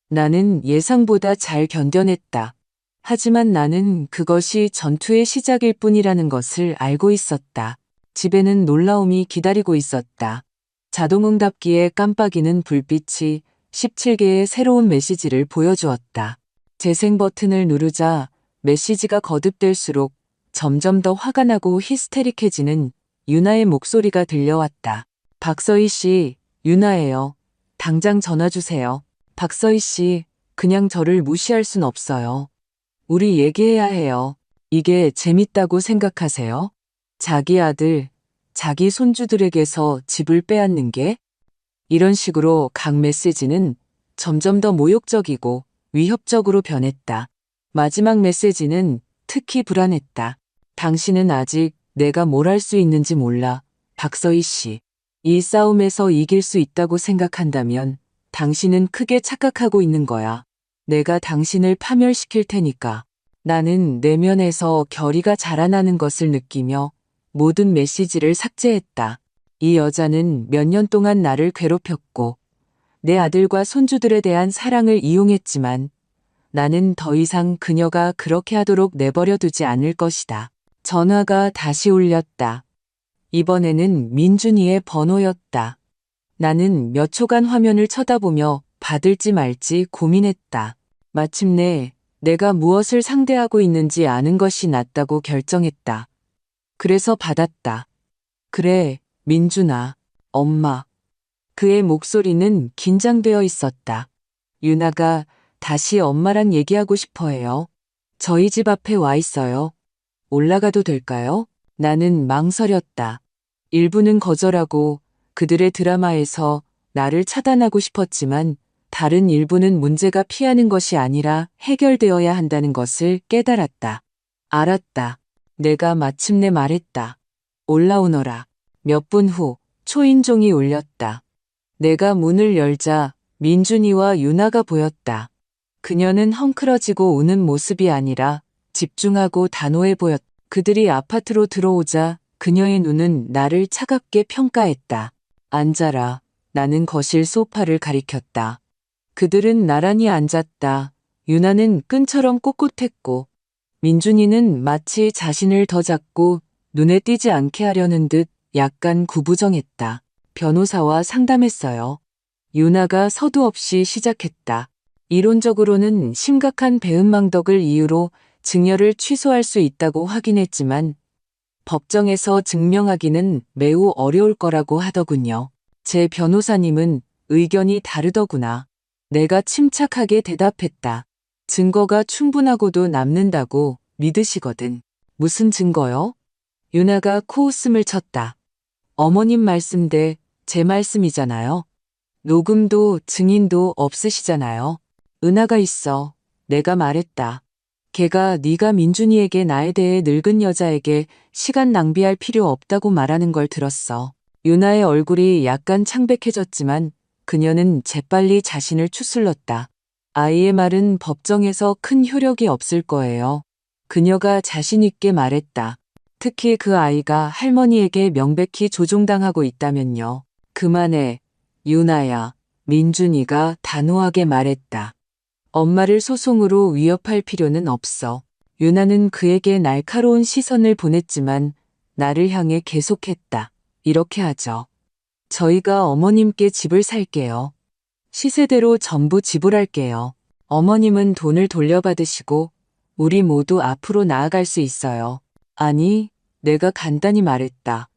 나는 예상보다 잘 견뎌냈다. 하지만 나는 그것이 전투의 시작일 뿐이라는 것을 알고 있었다. 집에는 놀라움이 기다리고 있었다. 자동응답기에 깜빡이는 불빛이 17개의 새로운 메시지를 보여주었다. 재생 버튼을 누르자 메시지가 거듭될수록 점점 더 화가 나고 히스테릭해지는 유나의 목소리가 들려왔다. 박서희 씨, 유나예요. 당장 전화 주세요. 박서희 씨, 그냥 저를 무시할 순 없어요. 우리 얘기해야 해요. 이게 재밌다고 생각하세요? 자기 아들, 자기 손주들에게서 집을 빼앗는 게? 이런 식으로 각 메시지는 점점 더 모욕적이고 위협적으로 변했다. 마지막 메시지는 특히 불안했다. 당신은 아직 내가 뭘 할 수 있는지 몰라. 박서희 씨. 이 싸움에서 이길 수 있다고 생각한다면 당신은 크게 착각하고 있는 거야. 내가 당신을 파멸시킬 테니까. 나는 내면에서 결의가 자라나는 것을 느끼며 모든 메시지를 삭제했다. 이 여자는 몇 년 동안 나를 괴롭혔고 내 아들과 손주들에 대한 사랑을 이용했지만 나는 더 이상 그녀가 그렇게 하도록 내버려 두지 않을 것이다. 전화가 다시 울렸다. 이번에는 민준이의 번호였다. 나는 몇 초간 화면을 쳐다보며 받을지 말지 고민했다. 마침내 내가 무엇을 상대하고 있는지 아는 것이 낫다고 결정했다. 그래서 받았다. 그래, 민준아, 엄마. 그의 목소리는 긴장되어 있었다. 유나가 다시 엄마랑 얘기하고 싶어 해요. 저희 집 앞에 와 있어요. 올라가도 될까요? 나는 망설였다. 일부는 거절하고 그들의 드라마에서 나를 차단하고 싶었지만 다른 일부는 문제가 피하는 것이 아니라 해결되어야 한다는 것을 깨달았다. 알았다. 내가 마침내 말했다. 올라오너라. 몇 분 후 초인종이 울렸다. 내가 문을 열자 민준이와 유나가 보였다. 그녀는 헝클어지고 우는 모습이 아니라 집중하고 단호해 보였다. 그들이 아파트로 들어오자 그녀의 눈은 나를 차갑게 평가했다. 앉아라. 나는 거실 소파를 가리켰다. 그들은 나란히 앉았다. 유나는 끈처럼 꼿꼿했고 민준이는 마치 자신을 더 작고 눈에 띄지 않게 하려는 듯 약간 구부정했다. 변호사와 상담했어요. 유나가 서두 없이 시작했다. 이론적으로는 심각한 배은망덕을 이유로 증여를 취소할 수 있다고 확인했지만 법정에서 증명하기는 매우 어려울 거라고 하더군요. 제 변호사님은 의견이 다르더구나. 내가 침착하게 대답했다. 증거가 충분하고도 남는다고 믿으시거든. 무슨 증거요? 유나가 코웃음을 쳤다. 어머님 말씀대 제 말씀이잖아요. 녹음도 증인도 없으시잖아요. 은하가 있어. 내가 말했다. 걔가 네가 민준이에게 나에 대해 늙은 여자에게 시간 낭비할 필요 없다고 말하는 걸 들었어. 유나의 얼굴이 약간 창백해졌지만 그녀는 재빨리 자신을 추슬렀다. 아이의 말은 법정에서 큰 효력이 없을 거예요. 그녀가 자신 있게 말했다. 특히 그 아이가 할머니에게 명백히 조종당하고 있다면요. 그만해. 유나야. 민준이가 단호하게 말했다. 엄마를 소송으로 위협할 필요는 없어. 유나는 그에게 날카로운 시선을 보냈지만 나를 향해 계속했다. 이렇게 하죠. 저희가 어머님께 집을 살게요. 시세대로 전부 지불할게요. 어머님은 돈을 돌려받으시고 우리 모두 앞으로 나아갈 수 있어요. 아니, 내가 간단히 말했다.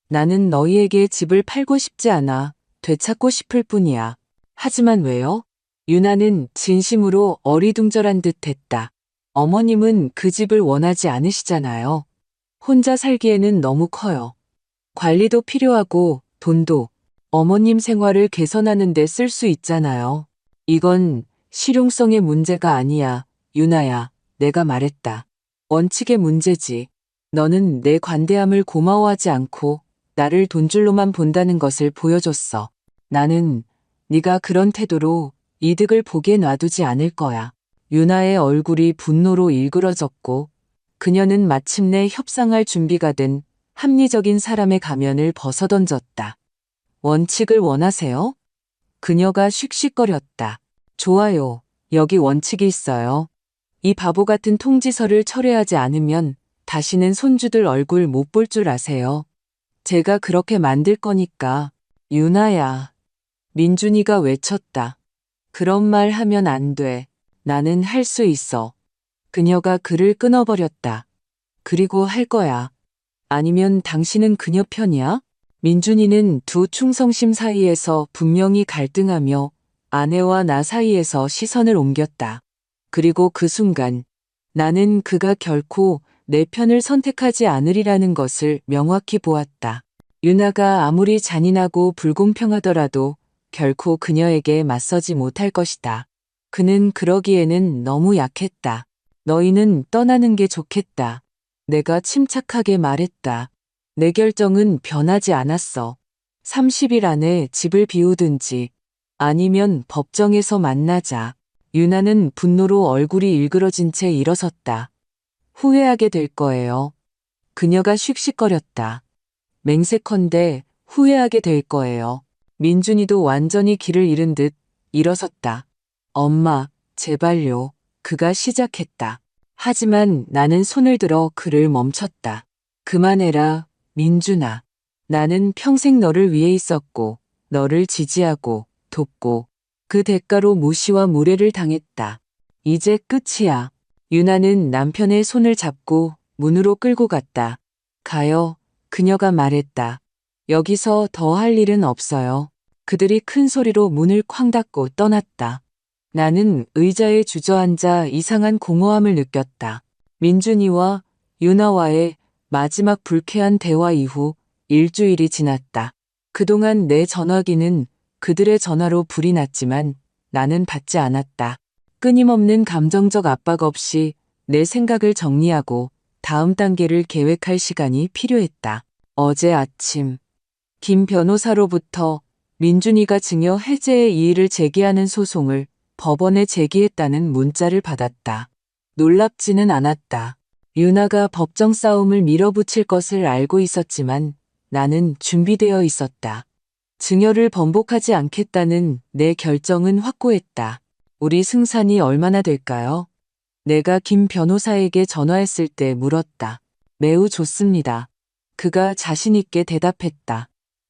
나는 너희에게 집을 팔고 싶지 않아. 되찾고 싶을 뿐이야. 하지만 왜요? 유나는 진심으로 어리둥절한 듯 했다. 어머님은 그 집을 원하지 않으시잖아요. 혼자 살기에는 너무 커요. 관리도 필요하고 돈도 어머님 생활을 개선하는 데 쓸 수 있잖아요. 이건 실용성의 문제가 아니야. 유나야, 내가 말했다. 원칙의 문제지. 너는 내 관대함을 고마워하지 않고 나를 돈줄로만 본다는 것을 보여줬어. 나는 네가 그런 태도로 이득을 보게 놔두지 않을 거야. 유나의 얼굴이 분노로 일그러졌고 그녀는 마침내 협상할 준비가 된 합리적인 사람의 가면을 벗어던졌다. 원칙을 원하세요? 그녀가 씩씩거렸다. 좋아요. 여기 원칙이 있어요. 이 바보 같은 통지서를 철회하지 않으면 다시는 손주들 얼굴 못 볼 줄 아세요. 제가 그렇게 만들 거니까. 유나야. 민준이가 외쳤다. 그런 말 하면 안 돼. 나는 할 수 있어. 그녀가 그를 끊어버렸다. 그리고 할 거야. 아니면 당신은 그녀 편이야? 민준이는 두 충성심 사이에서 분명히 갈등하며 아내와 나 사이에서 시선을 옮겼다. 그리고 그 순간 나는 그가 결코 내 편을 선택하지 않으리라는 것을 명확히 보았다. 유나가 아무리 잔인하고 불공평하더라도 결코 그녀에게 맞서지 못할 것이다. 그는 그러기에는 너무 약했다. 너희는 떠나는 게 좋겠다. 내가 침착하게 말했다. 내 결정은 변하지 않았어. 30일 안에 집을 비우든지 아니면 법정에서 만나자. 유나는 분노로 얼굴이 일그러진 채 일어섰다. 후회하게 될 거예요. 그녀가 씩씩거렸다. 맹세컨대 후회하게 될 거예요. 민준이도 완전히 길을 잃은 듯 일어섰다. 엄마, 제발요. 그가 시작했다. 하지만 나는 손을 들어 그를 멈췄다. 그만해라, 민준아. 나는 평생 너를 위해 있었고, 너를 지지하고, 돕고, 그 대가로 무시와 무례를 당했다. 이제 끝이야. 유나는 남편의 손을 잡고 문으로 끌고 갔다. 가요. 그녀가 말했다. 여기서 더 할 일은 없어요. 그들이 큰 소리로 문을 쾅 닫고 떠났다. 나는 의자에 주저앉아 이상한 공허함을 느꼈다. 민준이와 유나와의 마지막 불쾌한 대화 이후 일주일이 지났다. 그동안 내 전화기는 그들의 전화로 불이 났지만 나는 받지 않았다. 끊임없는 감정적 압박 없이 내 생각을 정리하고 다음 단계를 계획할 시간이 필요했다. 어제 아침 김 변호사로부터 민준이가 증여 해제의 이의를 제기하는 소송을 법원에 제기했다는 문자를 받았다. 놀랍지는 않았다. 유나가 법정 싸움을 밀어붙일 것을 알고 있었지만 나는 준비되어 있었다. 증여를 번복하지 않겠다는 내 결정은 확고했다. 우리 승산이 얼마나 될까요? 내가 김 변호사에게 전화했을 때 물었다. 매우 좋습니다. 그가 자신있게 대답했다.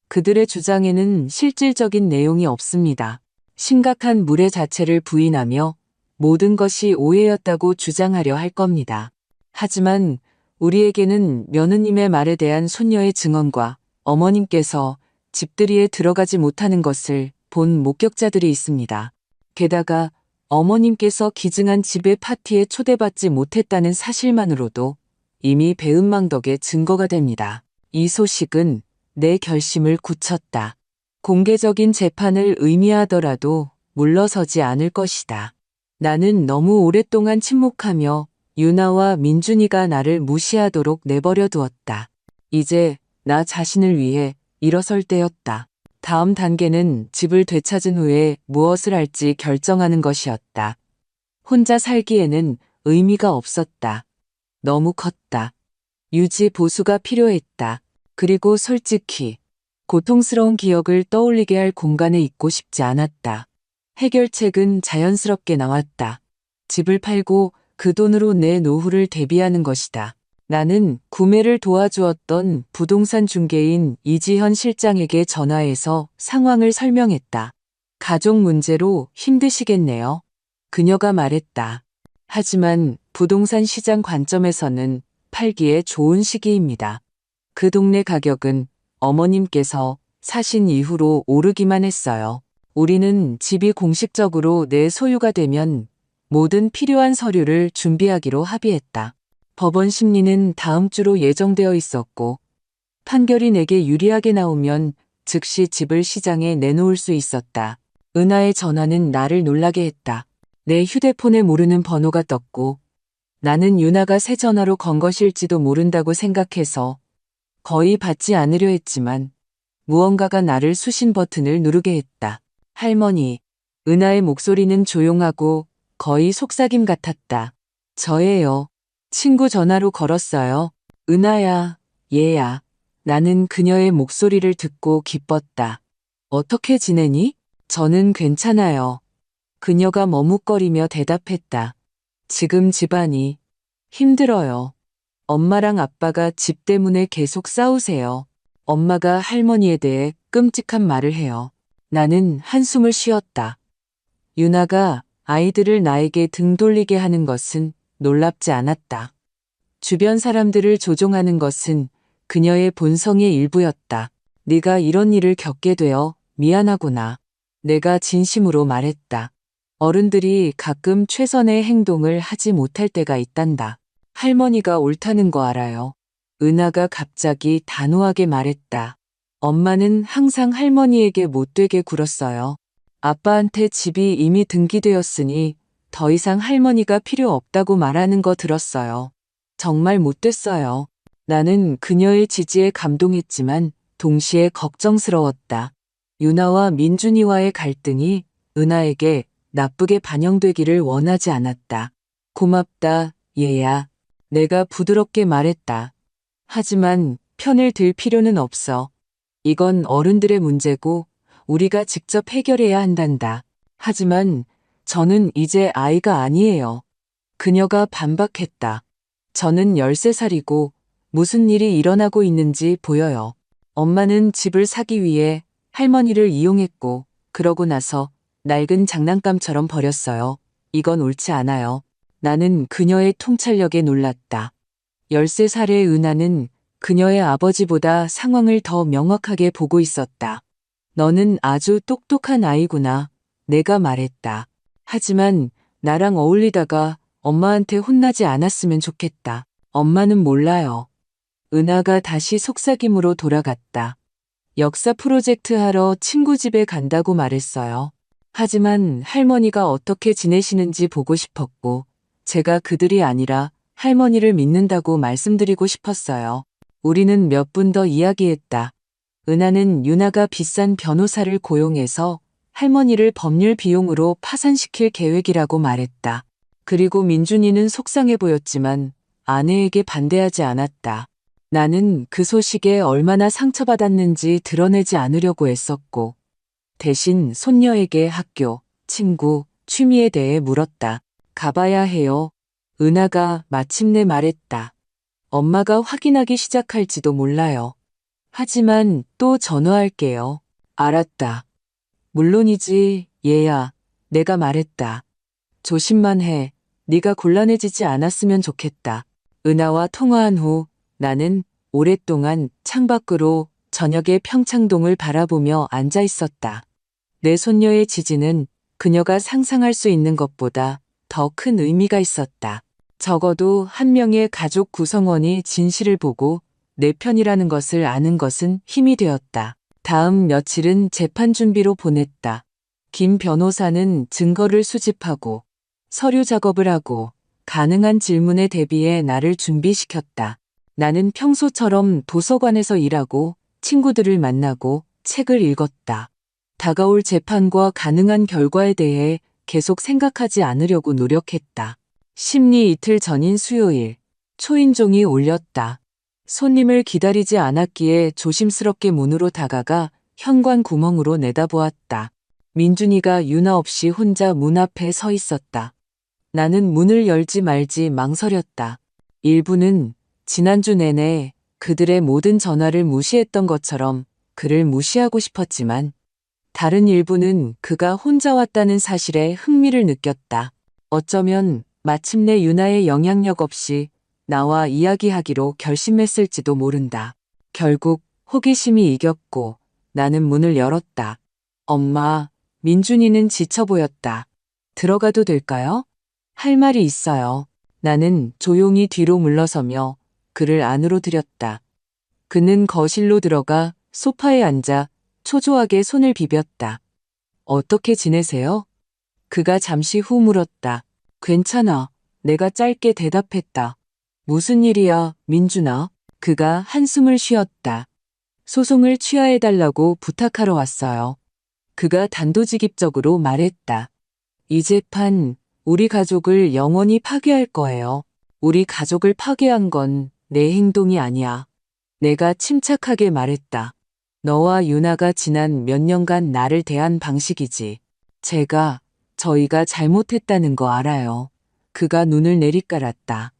그들의 주장에는 실질적인 내용이 없습니다. 심각한 무례 자체를 부인하며 모든 것이 오해였다고 주장하려 할 겁니다. 하지만 우리에게는 며느님의 말에 대한 손녀의 증언과 어머님께서 집들이에 들어가지 못하는 것을 본 목격자들이 있습니다. 게다가 어머님께서 기증한 집의 파티에 초대받지 못했다는 사실만으로도 이미 배은망덕의 증거가 됩니다. 이 소식은 내 결심을 굳혔다. 공개적인 재판을 의미하더라도 물러서지 않을 것이다. 나는 너무 오랫동안 침묵하며 유나와 민준이가 나를 무시하도록 내버려 두었다. 이제 나 자신을 위해 일어설 때였다. 다음 단계는 집을 되찾은 후에 무엇을 할지 결정하는 것이었다. 혼자 살기에는 의미가 없었다. 너무 컸다. 유지 보수가 필요했다. 그리고 솔직히 고통스러운 기억을 떠올리게 할 공간에 있고 싶지 않았다. 해결책은 자연스럽게 나왔다. 집을 팔고 그 돈으로 내 노후를 대비하는 것이다. 나는 구매를 도와주었던 부동산 중개인 이지현 실장에게 전화해서 상황을 설명했다. 가족 문제로 힘드시겠네요. 그녀가 말했다. 하지만 부동산 시장 관점에서는 팔기에 좋은 시기입니다. 그 동네 가격은 어머님께서 사신 이후로 오르기만 했어요. 우리는 집이 공식적으로 내 소유가 되면 모든 필요한 서류를 준비하기로 합의했다. 법원 심리는 다음 주로 예정되어 있었고 판결이 내게 유리하게 나오면 즉시 집을 시장에 내놓을 수 있었다. 은하의 전화는 나를 놀라게 했다. 내 휴대폰에 모르는 번호가 떴고 나는 유나가 새 전화로 건 것일지도 모른다고 생각해서 거의 받지 않으려 했지만 무언가가 나를 수신 버튼을 누르게 했다. 할머니. 은하의 목소리는 조용하고 거의 속삭임 같았다. 저예요. 친구 전화로 걸었어요. 은하야, 얘야. 나는 그녀의 목소리를 듣고 기뻤다. 어떻게 지내니? 저는 괜찮아요. 그녀가 머뭇거리며 대답했다. 지금 집안이 힘들어요. 엄마랑 아빠가 집 때문에 계속 싸우세요. 엄마가 할머니에 대해 끔찍한 말을 해요. 나는 한숨을 쉬었다. 유나가 아이들을 나에게 등 돌리게 하는 것은 놀랍지 않았다. 주변 사람들을 조종하는 것은 그녀의 본성의 일부였다. 네가 이런 일을 겪게 되어 미안하구나. 내가 진심으로 말했다. 어른들이 가끔 최선의 행동을 하지 못할 때가 있단다. 할머니가 옳다는 거 알아요. 은하가 갑자기 단호하게 말했다. 엄마는 항상 할머니에게 못되게 굴었어요. 아빠한테 집이 이미 등기되었으니 더 이상 할머니가 필요 없다고 말하는 거 들었어요. 정말 못됐어요. 나는 그녀의 지지에 감동했지만 동시에 걱정스러웠다. 유나와 민준이와의 갈등이 은하에게 나쁘게 반영되기를 원하지 않았다. 고맙다, 얘야. 내가 부드럽게 말했다. 하지만 편을 들 필요는 없어. 이건 어른들의 문제고 우리가 직접 해결해야 한단다. 하지만 저는 이제 아이가 아니에요. 그녀가 반박했다. 저는 13살이고 무슨 일이 일어나고 있는지 보여요. 엄마는 집을 사기 위해 할머니를 이용했고 그러고 나서 낡은 장난감처럼 버렸어요. 이건 옳지 않아요. 나는 그녀의 통찰력에 놀랐다. 13살의 은하는 그녀의 아버지보다 상황을 더 명확하게 보고 있었다. 너는 아주 똑똑한 아이구나. 내가 말했다. 하지만 나랑 어울리다가 엄마한테 혼나지 않았으면 좋겠다. 엄마는 몰라요. 은하가 다시 속삭임으로 돌아갔다. 역사 프로젝트 하러 친구 집에 간다고 말했어요. 하지만 할머니가 어떻게 지내시는지 보고 싶었고 제가 그들이 아니라 할머니를 믿는다고 말씀드리고 싶었어요. 우리는 몇 분 더 이야기했다. 은하는 유나가 비싼 변호사를 고용해서 할머니를 법률 비용으로 파산시킬 계획이라고 말했다. 그리고 민준이는 속상해 보였지만 아내에게 반대하지 않았다. 나는 그 소식에 얼마나 상처받았는지 드러내지 않으려고 애썼고 대신 손녀에게 학교, 친구, 취미에 대해 물었다. 가봐야 해요. 은하가 마침내 말했다. 엄마가 확인하기 시작할지도 몰라요. 하지만 또 전화할게요. 알았다. 물론이지, 얘야. 내가 말했다. 조심만 해. 네가 곤란해지지 않았으면 좋겠다. 은하와 통화한 후 나는 오랫동안 창밖으로 저녁의 평창동을 바라보며 앉아 있었다. 내 손녀의 지지는 그녀가 상상할 수 있는 것보다 더 큰 의미가 있었다. 적어도 한 명의 가족 구성원이 진실을 보고 내 편이라는 것을 아는 것은 힘이 되었다. 다음 며칠은 재판 준비로 보냈다. 김 변호사는 증거를 수집하고 서류 작업을 하고 가능한 질문에 대비해 나를 준비시켰다. 나는 평소처럼 도서관에서 일하고 친구들을 만나고 책을 읽었다. 다가올 재판과 가능한 결과에 대해 계속 생각하지 않으려고 노력했다. 심리 이틀 전인 수요일, 초인종이 울렸다. 손님을 기다리지 않았기에 조심스럽게 문으로 다가가 현관 구멍으로 내다보았다. 민준이가 유나 없이 혼자 문 앞에 서 있었다. 나는 문을 열지 말지 망설였다. 일부는 지난주 내내 그들의 모든 전화를 무시했던 것처럼 그를 무시하고 싶었지만 다른 일부는 그가 혼자 왔다는 사실에 흥미를 느꼈다. 어쩌면 마침내 유나의 영향력 없이 나와 이야기하기로 결심했을지도 모른다. 결국 호기심이 이겼고 나는 문을 열었다. 엄마, 민준이는 지쳐 보였다. 들어가도 될까요? 할 말이 있어요. 나는 조용히 뒤로 물러서며 그를 안으로 들였다. 그는 거실로 들어가 소파에 앉아 초조하게 손을 비볐다. 어떻게 지내세요? 그가 잠시 후 물었다. 괜찮아. 내가 짧게 대답했다. 무슨 일이야, 민준아? 그가 한숨을 쉬었다. 소송을 취하해달라고 부탁하러 왔어요. 그가 단도직입적으로 말했다. 이 재판, 우리 가족을 영원히 파괴할 거예요. 우리 가족을 파괴한 건 내 행동이 아니야. 내가 침착하게 말했다. 너와 유나가 지난 몇 년간 나를 대한 방식이지. 저희가 잘못했다는 거 알아요. 그가 눈을 내리깔았다.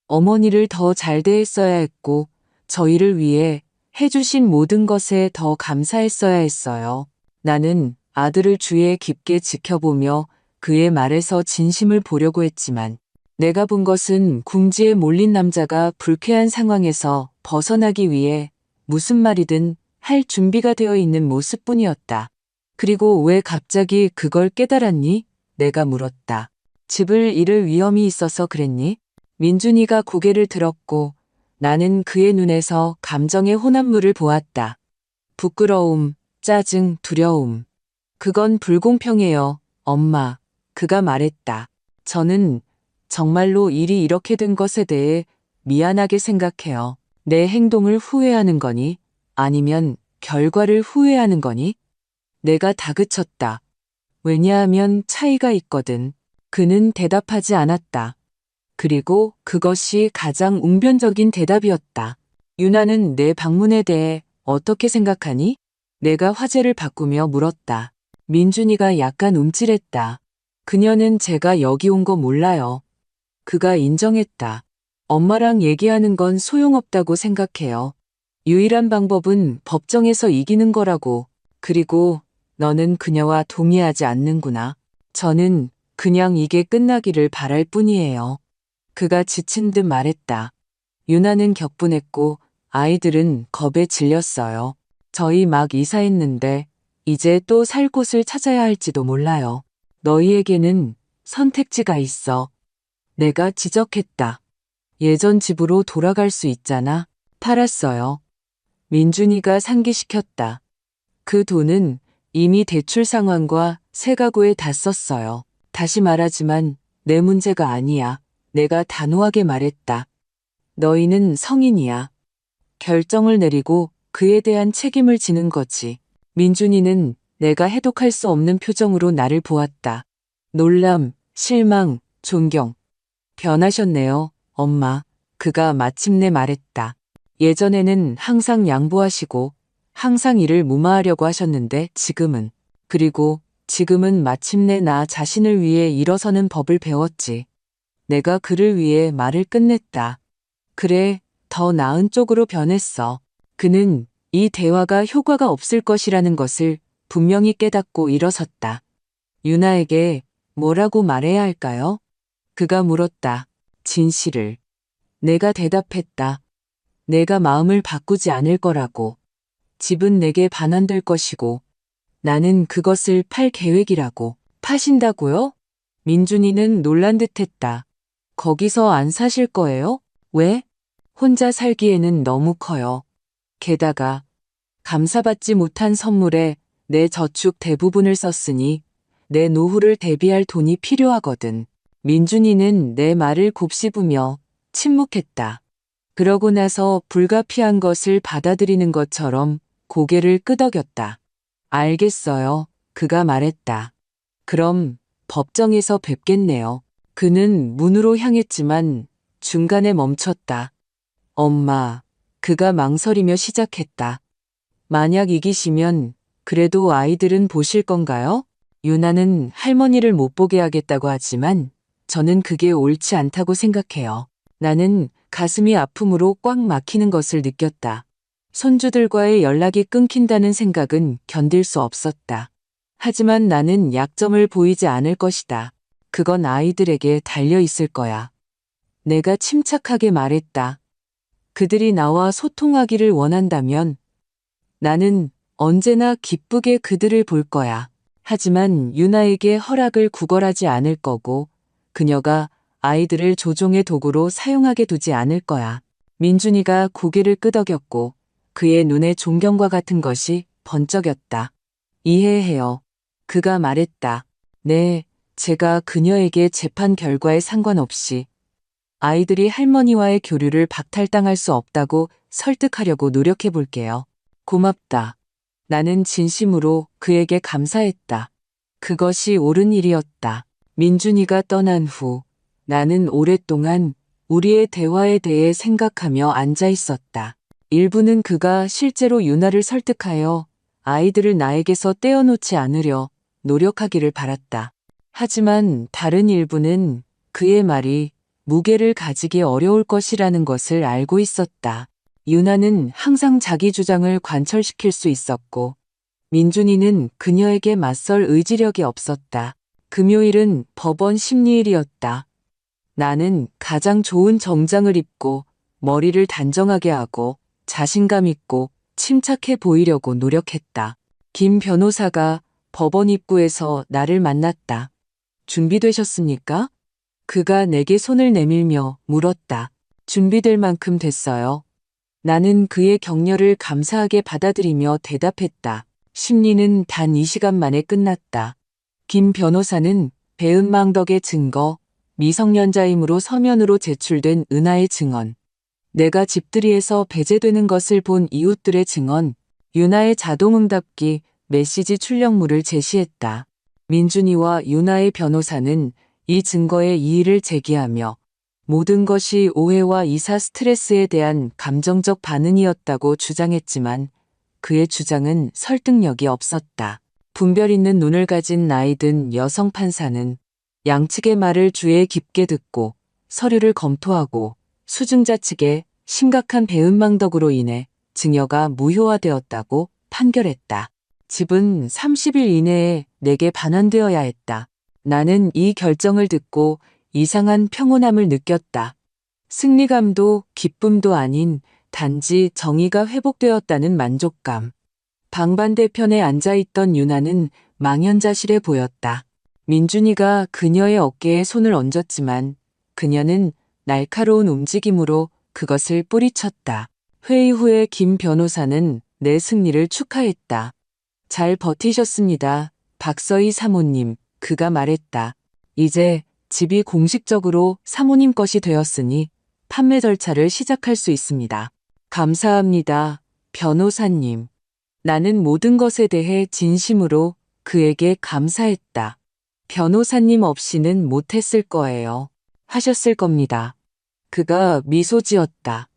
어머니를 더 잘 대했어야 했고 저희를 위해 해주신 모든 것에 더 감사했어야 했어요. 나는 아들을 주위에 깊게 지켜보며 그의 말에서 진심을 보려고 했지만 내가 본 것은 궁지에 몰린 남자가 불쾌한 상황에서 벗어나기 위해 무슨 말이든 할 준비가 되어 있는 모습뿐이었다. 그리고 왜 갑자기 그걸 깨달았니? 내가 물었다. 집을 잃을 위험이 있어서 그랬니? 민준이가 고개를 들었고 나는 그의 눈에서 감정의 혼합물을 보았다. 부끄러움, 짜증, 두려움. 그건 불공평해요, 엄마. 그가 말했다. 저는 정말로 일이 이렇게 된 것에 대해 미안하게 생각해요. 내 행동을 후회하는 거니? 아니면 결과를 후회하는 거니? 내가 다그쳤다. 왜냐하면 차이가 있거든. 그는 대답하지 않았다. 그리고 그것이 가장 웅변적인 대답이었다. 유나는 내 방문에 대해 어떻게 생각하니? 내가 화제를 바꾸며 물었다. 민준이가 약간 움찔했다. 그녀는 제가 여기 온 거 몰라요. 그가 인정했다. 엄마랑 얘기하는 건 소용없다고 생각해요. 유일한 방법은 법정에서 이기는 거라고. 그리고 너는 그녀와 동의하지 않는구나. 저는 그냥 이게 끝나기를 바랄 뿐이에요. 그가 지친 듯 말했다. 유나는 격분했고 아이들은 겁에 질렸어요. 저희 막 이사했는데 이제 또 살 곳을 찾아야 할지도 몰라요. 너희에게는 선택지가 있어. 내가 지적했다. 예전 집으로 돌아갈 수 있잖아. 팔았어요. 민준이가 상기시켰다. 그 돈은 이미 대출 상환과 새 가구에 다 썼어요. 다시 말하지만 내 문제가 아니야. 내가 단호하게 말했다. 너희는 성인이야. 결정을 내리고 그에 대한 책임을 지는 거지. 민준이는 내가 해독할 수 없는 표정으로 나를 보았다. 놀람, 실망, 존경. 변하셨네요, 엄마. 그가 마침내 말했다. 예전에는 항상 양보하시고 항상 일을 무마하려고 하셨는데 그리고 지금은 마침내 나 자신을 위해 일어서는 법을 배웠지. 내가 그를 위해 말을 끝냈다. 그래, 더 나은 쪽으로 변했어. 그는 이 대화가 효과가 없을 것이라는 것을 분명히 깨닫고 일어섰다. 유나에게 뭐라고 말해야 할까요? 그가 물었다. 진실을. 내가 대답했다. 내가 마음을 바꾸지 않을 거라고. 집은 내게 반환될 것이고 나는 그것을 팔 계획이라고. 파신다고요? 민준이는 놀란 듯했다. 거기서 안 사실 거예요? 왜? 혼자 살기에는 너무 커요. 게다가 감사받지 못한 선물에 내 저축 대부분을 썼으니 내 노후를 대비할 돈이 필요하거든. 민준이는 내 말을 곱씹으며 침묵했다. 그러고 나서 불가피한 것을 받아들이는 것처럼 고개를 끄덕였다. 알겠어요. 그가 말했다. 그럼 법정에서 뵙겠네요. 그는 문으로 향했지만 중간에 멈췄다. 엄마, 그가 망설이며 시작했다. 만약 이기시면 그래도 아이들은 보실 건가요? 유나는 할머니를 못 보게 하겠다고 하지만 저는 그게 옳지 않다고 생각해요. 나는 가슴이 아픔으로 꽉 막히는 것을 느꼈다. 손주들과의 연락이 끊긴다는 생각은 견딜 수 없었다. 하지만 나는 약점을 보이지 않을 것이다. 그건 아이들에게 달려 있을 거야. 내가 침착하게 말했다. 그들이 나와 소통하기를 원한다면 나는 언제나 기쁘게 그들을 볼 거야. 하지만 유나에게 허락을 구걸하지 않을 거고 그녀가 아이들을 조종의 도구로 사용하게 두지 않을 거야. 민준이가 고개를 끄덕였고 그의 눈에 존경과 같은 것이 번쩍였다. 이해해요. 그가 말했다. 네, 제가 그녀에게 재판 결과에 상관없이 아이들이 할머니와의 교류를 박탈당할 수 없다고 설득하려고 노력해 볼게요. 고맙다. 나는 진심으로 그에게 감사했다. 그것이 옳은 일이었다. 민준이가 떠난 후 나는 오랫동안 우리의 대화에 대해 생각하며 앉아 있었다. 일부는 그가 실제로 유나를 설득하여 아이들을 나에게서 떼어놓지 않으려 노력하기를 바랐다. 하지만 다른 일부는 그의 말이 무게를 가지기 어려울 것이라는 것을 알고 있었다. 유나는 항상 자기 주장을 관철시킬 수 있었고 민준이는 그녀에게 맞설 의지력이 없었다. 금요일은 법원 심리일이었다. 나는 가장 좋은 정장을 입고 머리를 단정하게 하고 자신감 있고 침착해 보이려고 노력했다. 김 변호사가 법원 입구에서 나를 만났다. 준비되셨습니까? 그가 내게 손을 내밀며 물었다. 준비될 만큼 됐어요. 나는 그의 격려를 감사하게 받아들이며 대답했다. 심리는 단 2시간 만에 끝났다. 김 변호사는 배은망덕의 증거, 미성년자이므로 서면으로 제출된 은하의 증언, 내가 집들이에서 배제되는 것을 본 이웃들의 증언, 유나의 자동응답기, 메시지 출력물을 제시했다. 민준이와 유나의 변호사는 이 증거에 이의를 제기하며 모든 것이 오해와 이사 스트레스에 대한 감정적 반응이었다고 주장했지만 그의 주장은 설득력이 없었다. 분별 있는 눈을 가진 나이든 여성 판사는 양측의 말을 주의 깊게 듣고 서류를 검토하고 수증자 측의 심각한 배은망덕으로 인해 증여가 무효화되었다고 판결했다. 집은 30일 이내에 내게 반환되어야 했다. 나는 이 결정을 듣고 이상한 평온함을 느꼈다. 승리감도 기쁨도 아닌 단지 정의가 회복되었다는 만족감. 방반대편에 앉아있던 유나는 망연자실해 보였다. 민준이가 그녀의 어깨에 손을 얹었지만 그녀는 날카로운 움직임으로 그것을 뿌리쳤다. 회의 후에 김 변호사는 내 승리를 축하했다. 잘 버티셨습니다. 박서희 사모님, 그가 말했다. 이제 집이 공식적으로 사모님 것이 되었으니 판매 절차를 시작할 수 있습니다. 감사합니다, 변호사님. 나는 모든 것에 대해 진심으로 그에게 감사했다. 변호사님 없이는 못했을 거예요. 하셨을 겁니다. 그가 미소 지었다.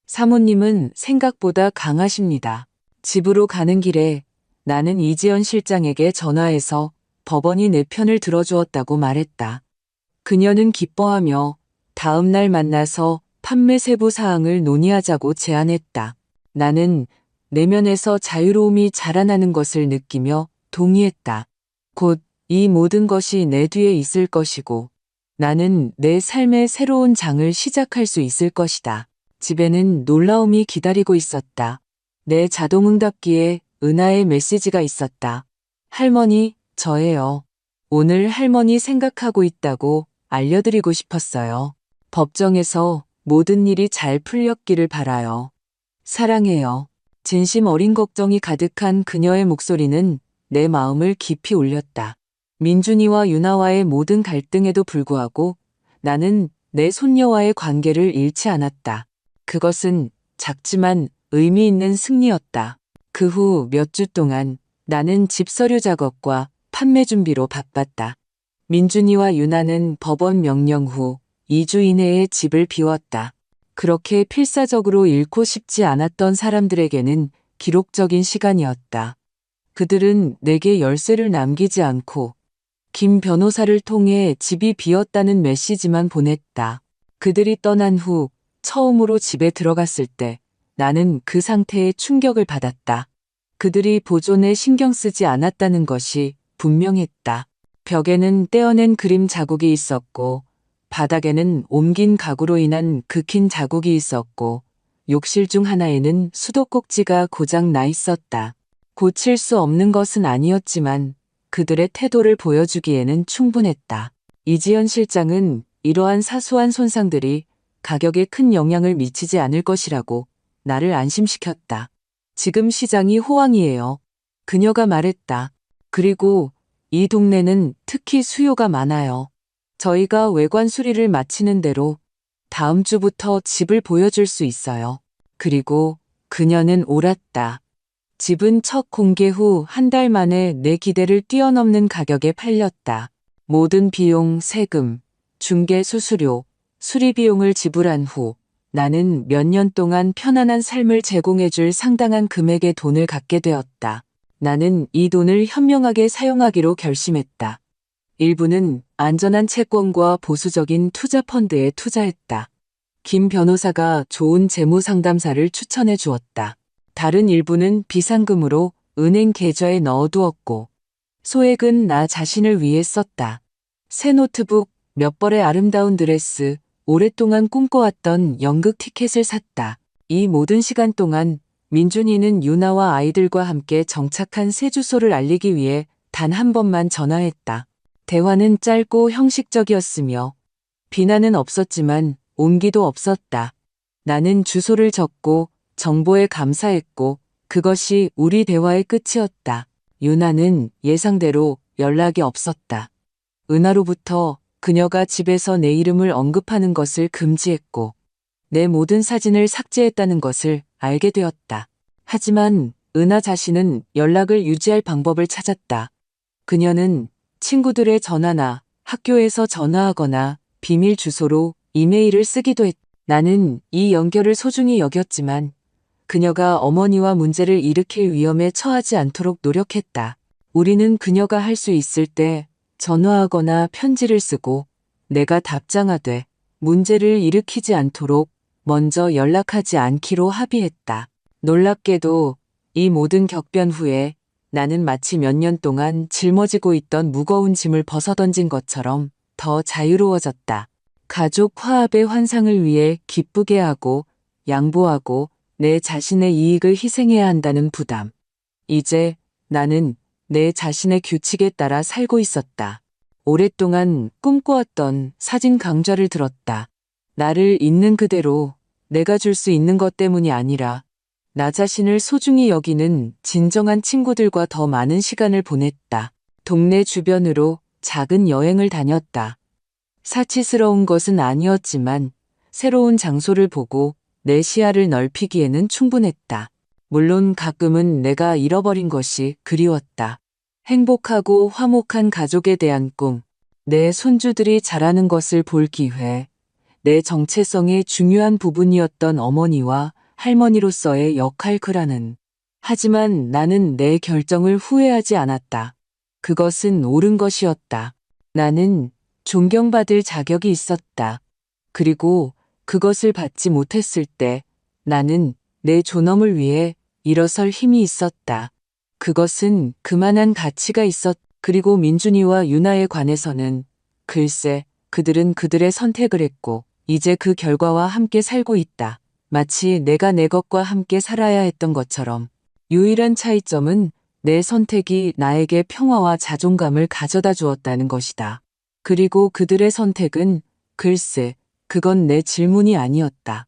사모님은 생각보다 강하십니다. 집으로 가는 길에 나는 이지연 실장에게 전화해서 법원이 내 편을 들어주었다고 말했다. 그녀는 기뻐하며 다음 날 만나서 판매 세부 사항을 논의하자고 제안했다. 나는 내면에서 자유로움이 자라나는 것을 느끼며 동의했다. 곧 이 모든 것이 내 뒤에 있을 것이고 나는 내 삶의 새로운 장을 시작할 수 있을 것이다. 집에는 놀라움이 기다리고 있었다. 내 자동응답기에 은하의 메시지가 있었다. 할머니, 저예요. 오늘 할머니 생각하고 있다고 알려드리고 싶었어요. 법정에서 모든 일이 잘 풀렸기를 바라요. 사랑해요. 진심 어린 걱정이 가득한 그녀의 목소리는 내 마음을 깊이 울렸다. 민준이와 유나와의 모든 갈등에도 불구하고 나는 내 손녀와의 관계를 잃지 않았다. 그것은 작지만 의미 있는 승리였다. 그 후 몇 주 동안 나는 집 서류 작업과 판매 준비로 바빴다. 민준이와 유나는 법원 명령 후 2주 이내에 집을 비웠다. 그렇게 필사적으로 잃고 싶지 않았던 사람들에게는 기록적인 시간이었다. 그들은 내게 열쇠를 남기지 않고 김 변호사를 통해 집이 비었다는 메시지만 보냈다. 그들이 떠난 후 처음으로 집에 들어갔을 때 나는 그 상태에 충격을 받았다. 그들이 보존에 신경 쓰지 않았다는 것이 분명했다. 벽에는 떼어낸 그림 자국이 있었고 바닥에는 옮긴 가구로 인한 긁힌 자국이 있었고 욕실 중 하나에는 수도꼭지가 고장 나 있었다. 고칠 수 없는 것은 아니었지만 그들의 태도를 보여주기에는 충분했다. 이지연 실장은 이러한 사소한 손상들이 가격에 큰 영향을 미치지 않을 것이라고 나를 안심시켰다. 지금 시장이 호황이에요. 그녀가 말했다. 그리고 이 동네는 특히 수요가 많아요. 저희가 외관 수리를 마치는 대로 다음 주부터 집을 보여줄 수 있어요. 그리고 그녀는 옳았다. 집은 첫 공개 후 한 달 만에 내 기대를 뛰어넘는 가격에 팔렸다. 모든 비용, 세금, 중개 수수료, 수리 비용을 지불한 후 나는 몇 년 동안 편안한 삶을 제공해줄 상당한 금액의 돈을 갖게 되었다. 나는 이 돈을 현명하게 사용하기로 결심했다. 일부는 안전한 채권과 보수적인 투자 펀드에 투자했다. 김 변호사가 좋은 재무 상담사를 추천해 주었다. 다른 일부는 비상금으로 은행 계좌에 넣어두었고 소액은 나 자신을 위해 썼다. 새 노트북, 몇 벌의 아름다운 드레스, 오랫동안 꿈꿔왔던 연극 티켓을 샀다. 이 모든 시간 동안 민준이는 유나와 아이들과 함께 정착한 새 주소를 알리기 위해 단 한 번만 전화했다. 대화는 짧고 형식적이었으며 비난은 없었지만 온기도 없었다. 나는 주소를 적고 정보에 감사했고 그것이 우리 대화의 끝이었다. 유나는 예상대로 연락이 없었다. 은하로부터 그녀가 집에서 내 이름을 언급하는 것을 금지했고 내 모든 사진을 삭제했다는 것을 알게 되었다. 하지만 은하 자신은 연락을 유지할 방법을 찾았다. 그녀는 친구들의 전화나 학교에서 전화하거나 비밀 주소로 이메일을 쓰기도 했다. 나는 이 연결을 소중히 여겼지만 그녀가 어머니와 문제를 일으킬 위험에 처하지 않도록 노력했다. 우리는 그녀가 할 수 있을 때 전화하거나 편지를 쓰고 내가 답장하되 문제를 일으키지 않도록 먼저 연락하지 않기로 합의했다. 놀랍게도 이 모든 격변 후에 나는 마치 몇 년 동안 짊어지고 있던 무거운 짐을 벗어던진 것처럼 더 자유로워졌다. 가족 화합의 환상을 위해 기쁘게 하고 양보하고 내 자신의 이익을 희생해야 한다는 부담. 이제 나는 내 자신의 규칙에 따라 살고 있었다. 오랫동안 꿈꿔왔던 사진 강좌를 들었다. 나를 있는 그대로 내가 줄 수 있는 것 때문이 아니라 나 자신을 소중히 여기는 진정한 친구들과 더 많은 시간을 보냈다. 동네 주변으로 작은 여행을 다녔다. 사치스러운 것은 아니었지만 새로운 장소를 보고 내 시야를 넓히기에는 충분했다. 물론 가끔은 내가 잃어버린 것이 그리웠다. 행복하고 화목한 가족에 대한 꿈, 내 손주들이 자라는 것을 볼 기회, 내 정체성의 중요한 부분이었던 어머니와 할머니로서의 역할 그라는. 하지만 나는 내 결정을 후회하지 않았다. 그것은 옳은 것이었다. 나는 존경받을 자격이 있었다. 그리고 그것을 받지 못했을 때 나는 내 존엄을 위해 일어설 힘이 있었다. 그것은 그만한 가치가 그리고 민준이와 유나에 관해서는 글쎄, 그들은 그들의 선택을 했고 이제 그 결과와 함께 살고 있다. 마치 내가 내 것과 함께 살아야 했던 것처럼. 유일한 차이점은 내 선택이 나에게 평화와 자존감을 가져다 주었다는 것이다. 그리고 그들의 선택은 글쎄, 그건 내 질문이 아니었다.